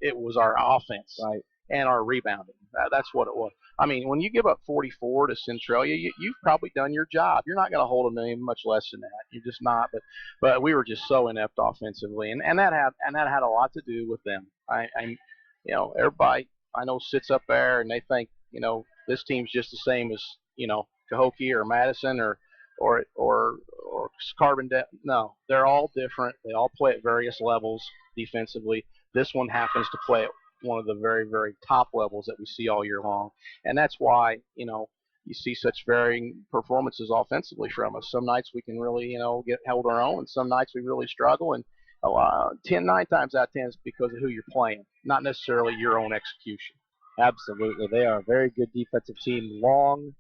It was our offense, right, and our rebounding. That's what it was. I mean, when you give up 44 to Centralia, you've probably done your job. You're not going to hold them to much less than that. You're just not. But we were just so inept offensively, and that had a lot to do with them. Everybody I know sits up there and they think this team's just the same as Cahokia or Madison or Carbon. No, they're all different. They all play at various levels defensively. This one happens to play at one of the very, very top levels that we see all year long, and that's why you see such varying performances offensively from us. Some nights we can really get held our own, and some nights we really struggle. And 9 times out of 10 is because of who you're playing, not necessarily your own execution. Absolutely, they are a very good defensive team. Long.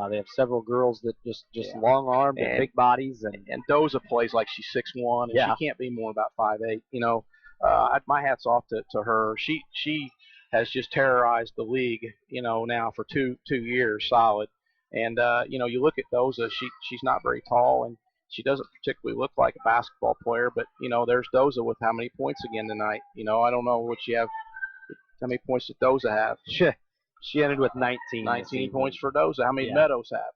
They have several girls that just long-armed and big bodies. And Doza plays like she's 6'1", and she can't be more about 5'8". My hat's off to her. She has just terrorized the league, now for two years solid. And you look at Doza, she's not very tall, and she doesn't particularly look like a basketball player. But there's Doza with how many points again tonight? I don't know what she have. How many points did Doza have? She ended with 19. 19 points for Doza. How many did Meadows have?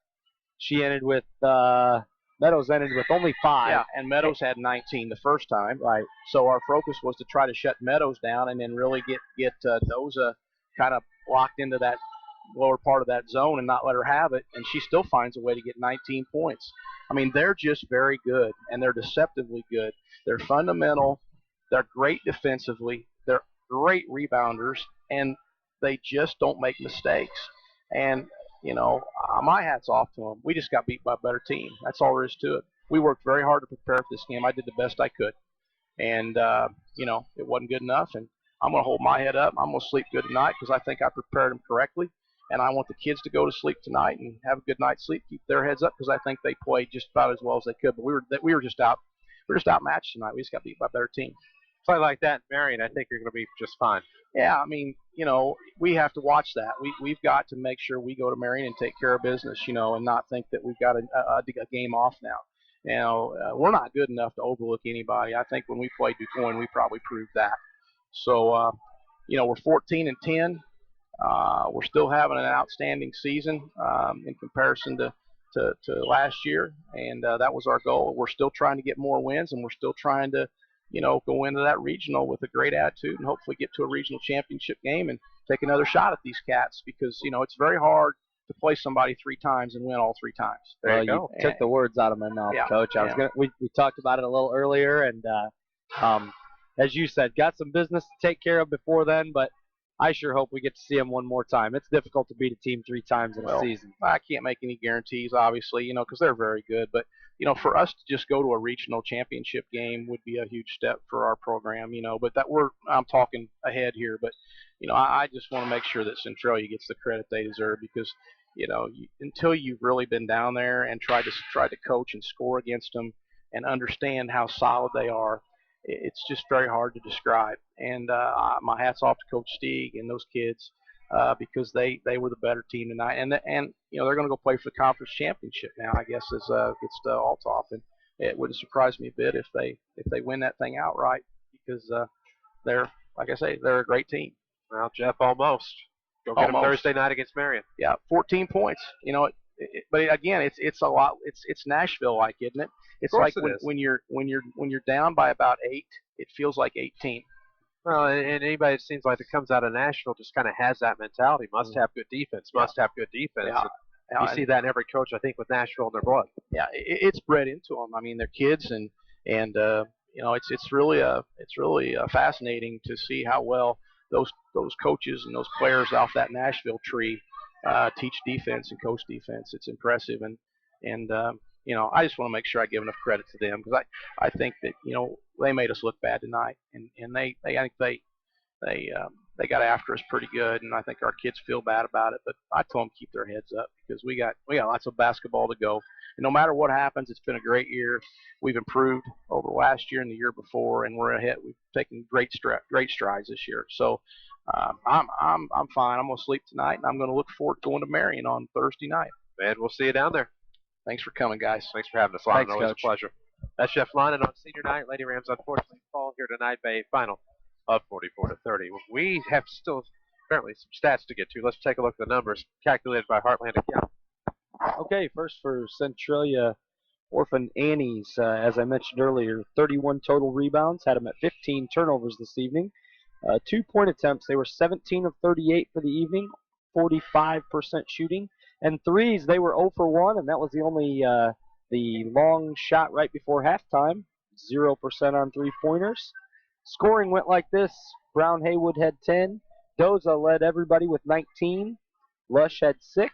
She ended with Meadows ended with only 5. Yeah, and Meadows had 19 the first time. Right. So our focus was to try to shut Meadows down and then really get Doza kind of locked into that lower part of that zone and not let her have it. And she still finds a way to get 19 points. I mean, they're just very good, and they're deceptively good. They're fundamental. They're great defensively. They're great rebounders, and they just don't make mistakes. And, my hat's off to them. We just got beat by a better team. That's all there is to it. We worked very hard to prepare for this game. I did the best I could. And, it wasn't good enough. And I'm going to hold my head up. I'm going to sleep good tonight because I think I prepared them correctly. And I want the kids to go to sleep tonight and have a good night's sleep, keep their heads up because I think they played just about as well as they could. But we were just outmatched tonight. We just got beat by a better team. Play like that, Marion, I think you're going to be just fine. Yeah, I mean, we have to watch that. We've got to make sure we go to Marion and take care of business, and not think that we've got a game off now. We're not good enough to overlook anybody. I think when we played DuQuoin, we probably proved that. So, we're 14-10. We're still having an outstanding season in comparison to last year, and that was our goal. We're still trying to get more wins, and we're still trying to go into that regional with a great attitude and hopefully get to a regional championship game and take another shot at these cats because, it's very hard to play somebody 3 times and win all 3 times. There you go. Took the words out of my mouth, Coach. We talked about it a little earlier, and as you said, got some business to take care of before then, but I sure hope we get to see them one more time. It's difficult to beat a team 3 times in a season. I can't make any guarantees, obviously, because they're very good, but for us to just go to a regional championship game would be a huge step for our program, but I'm talking ahead here, but, I just want to make sure that Centralia gets the credit they deserve because, until you've really been down there and tried to coach and score against them and understand how solid they are, it's just very hard to describe. And my hat's off to Coach Stieg and those kids because they were the better team tonight. And they're going to go play for the conference championship now, I guess, as gets to Althoff. And it wouldn't surprise me a bit if they win that thing outright because they're, like I say, they're a great team. Well, Jeff, almost. Go get them Thursday night against Marion. Yeah, 14 points. but again, it's a lot. It's Nashville like, isn't it? It's Of like course it is. when you're down by about 8, it feels like 18. Well, and anybody it seems like that comes out of Nashville just kind of has that mentality. Must have good defense. Must have good defense. Yeah. You see that in every coach, I think, with Nashville in their blood. Yeah, it's bred into them. I mean, they're kids, and it's really fascinating to see how well those coaches and those players off that Nashville tree teach defense and coach defense. It's impressive, and I just want to make sure I give enough credit to them, because I think that they made us look bad tonight, and I think they got after us pretty good, and I think our kids feel bad about it. But I told them to keep their heads up, because we got lots of basketball to go. And no matter what happens, it's been a great year. We've improved over last year and the year before, and we're ahead. We've taken great strides this year. So I'm fine. I'm gonna sleep tonight, and I'm gonna look forward to going to Marion on Thursday night. And we'll see you down there. Thanks for coming, guys. Thanks for having us. Always Coach. a pleasure. That's Jeff Lynon on senior night. Lady Rams unfortunately fall here tonight by a final of 44-30. We have still apparently some stats to get to. Let's take a look at the numbers calculated by Heartland Accounting. Okay, first for Centralia Orphan Annies, as I mentioned earlier, 31 total rebounds, had them at 15 turnovers this evening. 2-point attempts, they were 17 of 38 for the evening, 45% shooting. And threes, they were 0 for 1, and that was the only the long shot right before halftime, 0% on three-pointers. Scoring went like this. Brown Haywood had 10. Doza led everybody with 19. Lush had 6.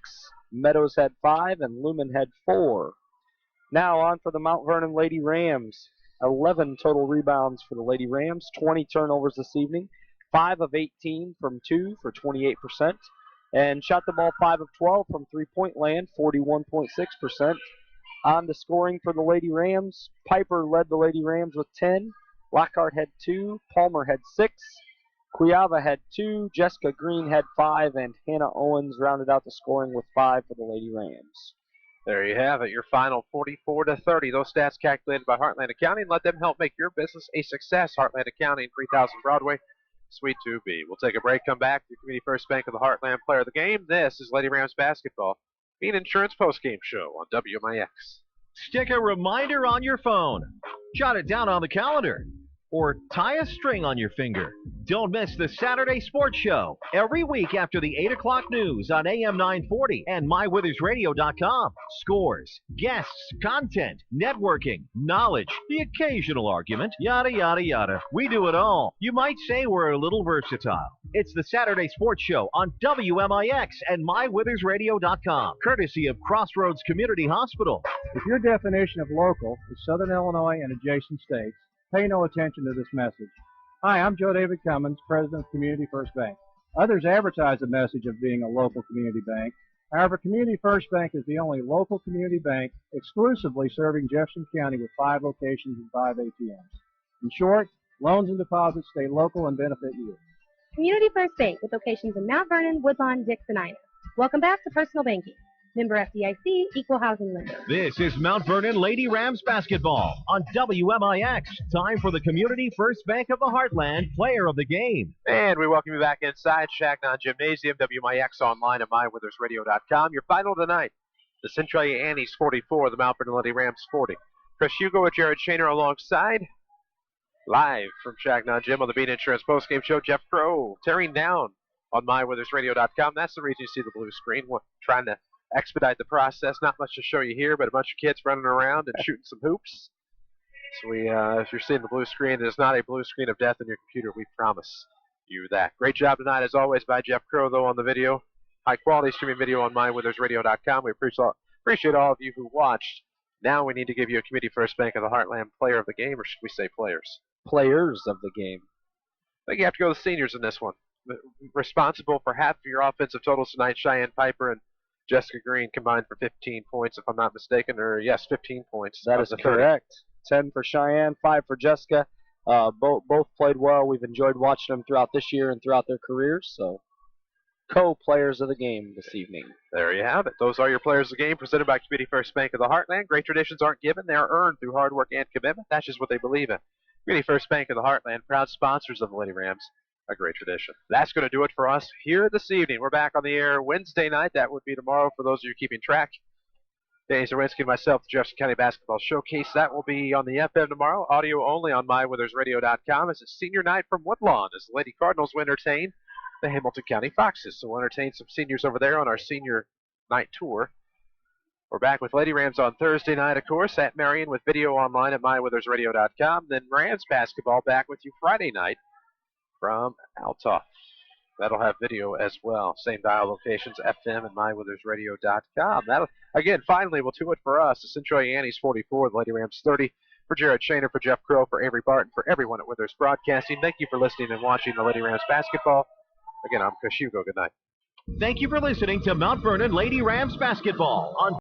Meadows had 5. And Lumen had 4. Now on for the Mount Vernon Lady Rams. 11 total rebounds for the Lady Rams. 20 turnovers this evening. 5 of 18 from 2 for 28%. And shot the ball 5 of 12 from three-point land, 41.6%. On to scoring for the Lady Rams. Piper led the Lady Rams with 10. Lockhart had 2. Palmer had 6. Cuiava had 2. Jessica Green had 5. And Hannah Owens rounded out the scoring with 5 for the Lady Rams. There you have it, your final 44-30. Those stats calculated by Heartland Accounting. Let them help make your business a success. Heartland Accounting, 3000 Broadway, Suite 2B. We'll take a break, come back to Community First Bank of the Heartland Player of the Game. This is Lady Rams Basketball, Bean Insurance Postgame Show on WMIX. Stick a reminder on your phone. Jot it down on the calendar. Or tie a string on your finger. Don't miss the Saturday Sports Show every week after the 8 o'clock news on AM 940 and MyWithersRadio.com. Scores, guests, content, networking, knowledge, the occasional argument, yada, yada, yada. We do it all. You might say we're a little versatile. It's the Saturday Sports Show on WMIX and MyWithersRadio.com, courtesy of Crossroads Community Hospital. If your definition of local is Southern Illinois and adjacent states, pay no attention to this message. Hi, I'm Joe David Cummins, President of Community First Bank. Others advertise the message of being a local community bank. However, Community First Bank is the only local community bank exclusively serving Jefferson County with 5 locations and 5 ATMs. In short, loans and deposits stay local and benefit you. Community First Bank with locations in Mount Vernon, Woodlawn, Dix, and Ina. Welcome back to Personal Banking. Member FDIC, Equal Housing Lender. This is Mount Vernon Lady Rams Basketball on WMIX. Time for the Community First Bank of the Heartland Player of the Game. And we welcome you back inside Changnon Gymnasium, WMIX online at MyWithersRadio.com. Your final tonight, the Centralia Annies 44, the Mount Vernon Lady Rams 40. Chris Hugo and Jared Shaner alongside. Live from Changnon Gym on the Bean Insurance Postgame Show, Jeff Crow tearing down on MyWithersRadio.com. That's the reason you see the blue screen. We're trying to expedite the process. Not much to show you here, but a bunch of kids running around and shooting some hoops. So if you're seeing the blue screen, it is not a blue screen of death in your computer. We promise you that. Great job tonight, as always, by Jeff Crow, though, on the video. High-quality streaming video on MyWithersRadio.com. We appreciate all of you who watched. Now we need to give you a Community First Bank of the Heartland Player of the Game, or should we say players? Players of the game. I think you have to go with the seniors in this one. Responsible for half of your offensive totals tonight, Cheyenne Piper and Jessica Green combined for 15 points, if I'm not mistaken, or yes, 15 points. That is correct. 10 for Cheyenne, 5 for Jessica. Both played well. We've enjoyed watching them throughout this year and throughout their careers. So, co-players of the game this evening. There you have it. Those are your players of the game presented by Community First Bank of the Heartland. Great traditions aren't given. They are earned through hard work and commitment. That's just what they believe in. Community First Bank of the Heartland, proud sponsors of the Lady Rams. A great tradition. That's going to do it for us here this evening. We're back on the air Wednesday night. That would be tomorrow for those of you keeping track. Danny Zawinski and myself, the Jefferson County Basketball Showcase. That will be on the FM tomorrow. Audio only on MyWithersRadio.com as it's senior night from Woodlawn as the Lady Cardinals will entertain the Hamilton County Foxes. So we'll entertain some seniors over there on our senior night tour. We're back with Lady Rams on Thursday night, of course, at Marion with video online at MyWithersRadio.com. Then Rams basketball back with you Friday night from Althoff. That'll have video as well. Same dial locations, FM and MyWithersRadio.com. That'll, again, finally, will do it for us. The Centralia Annies 44, the Lady Rams 30. For Jared Shaner, for Jeff Crow, for Avery Barton, for everyone at Withers Broadcasting, thank you for listening and watching the Lady Rams basketball. Again, I'm Coach Hugo. Good night. Thank you for listening to Mount Vernon Lady Rams Basketball on